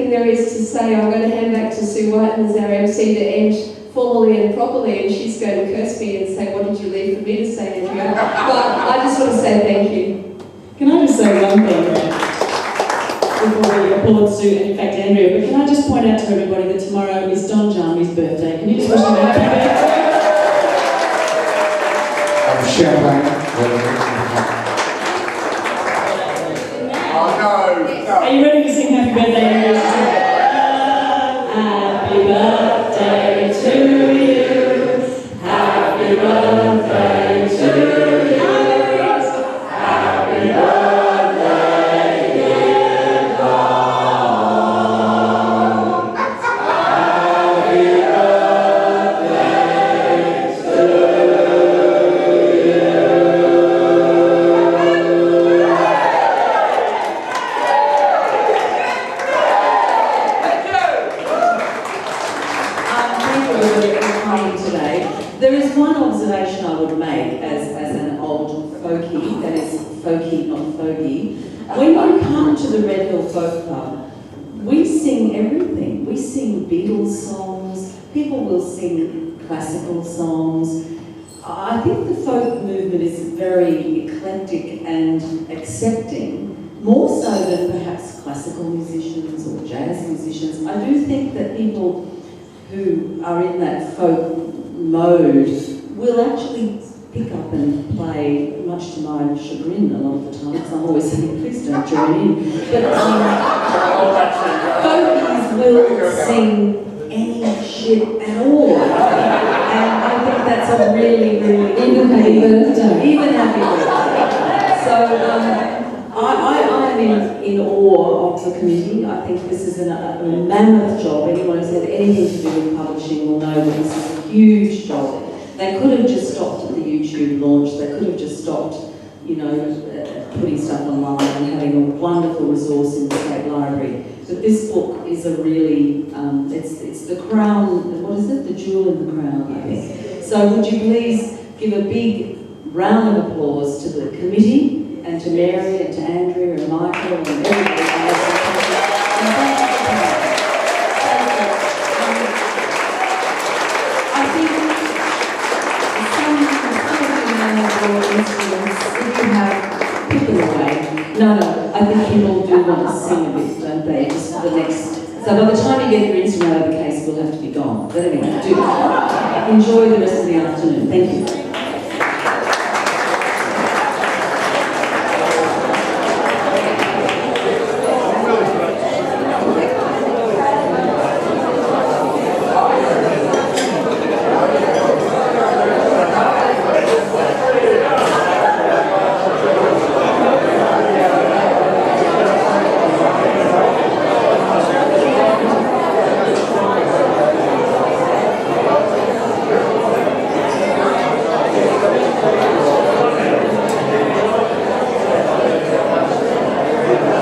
There is to say, I'm going to hand back to Sue White as our MC to end formally and properly, and she's going to curse me and say, what did you leave for me to say, Andrea? But I just want to say thank you. Can I just say one thing before we applaud Sue and in fact Andrea, but can I just point out to everybody that tomorrow is Don Jarmy's birthday. Can you just wish him a happy birthday? Champagne. Are you ready to sing happy birthday, Andrea? Happy birthday to you. Happy birthday to you. Happy birthday, dear Don. Happy birthday to you. There is one observation I would make as an old folkie, that is folkie, not fogey. When you come to the Red Hill Folk Club, we sing everything. We sing Beatles songs, People will sing classical songs. I think the folk movement is very eclectic and accepting, more so than perhaps classical musicians or jazz musicians. I do think that people who are in that folk mode will actually pick up and play, much to my chagrin a lot of the time, because I'm always saying, please don't join in. But folkies will sing any shit at all. And I think that's a really, really... Even happy birthday. Even happy birthday. So I'm in awe of the committee. I think this is a mammoth job. Anyone who's had anything to do with publishing will know that this is a huge job. They could have just stopped at the YouTube launch. They could have just stopped, putting stuff online and having a wonderful resource in the State Library. But this book is a really, it's the crown, what is it? The jewel in the crown, I think. So would you please give a big round of applause to the committee and to Mary and to Andrea and Michael and everybody else. And thank you for that. I think if you have people away, no, I think people do want to sing a bit, don't they? Just for the next. So by the time you get your instrument out of the case, we'll have to be gone. But anyway, do enjoy the rest of the afternoon. Thank you.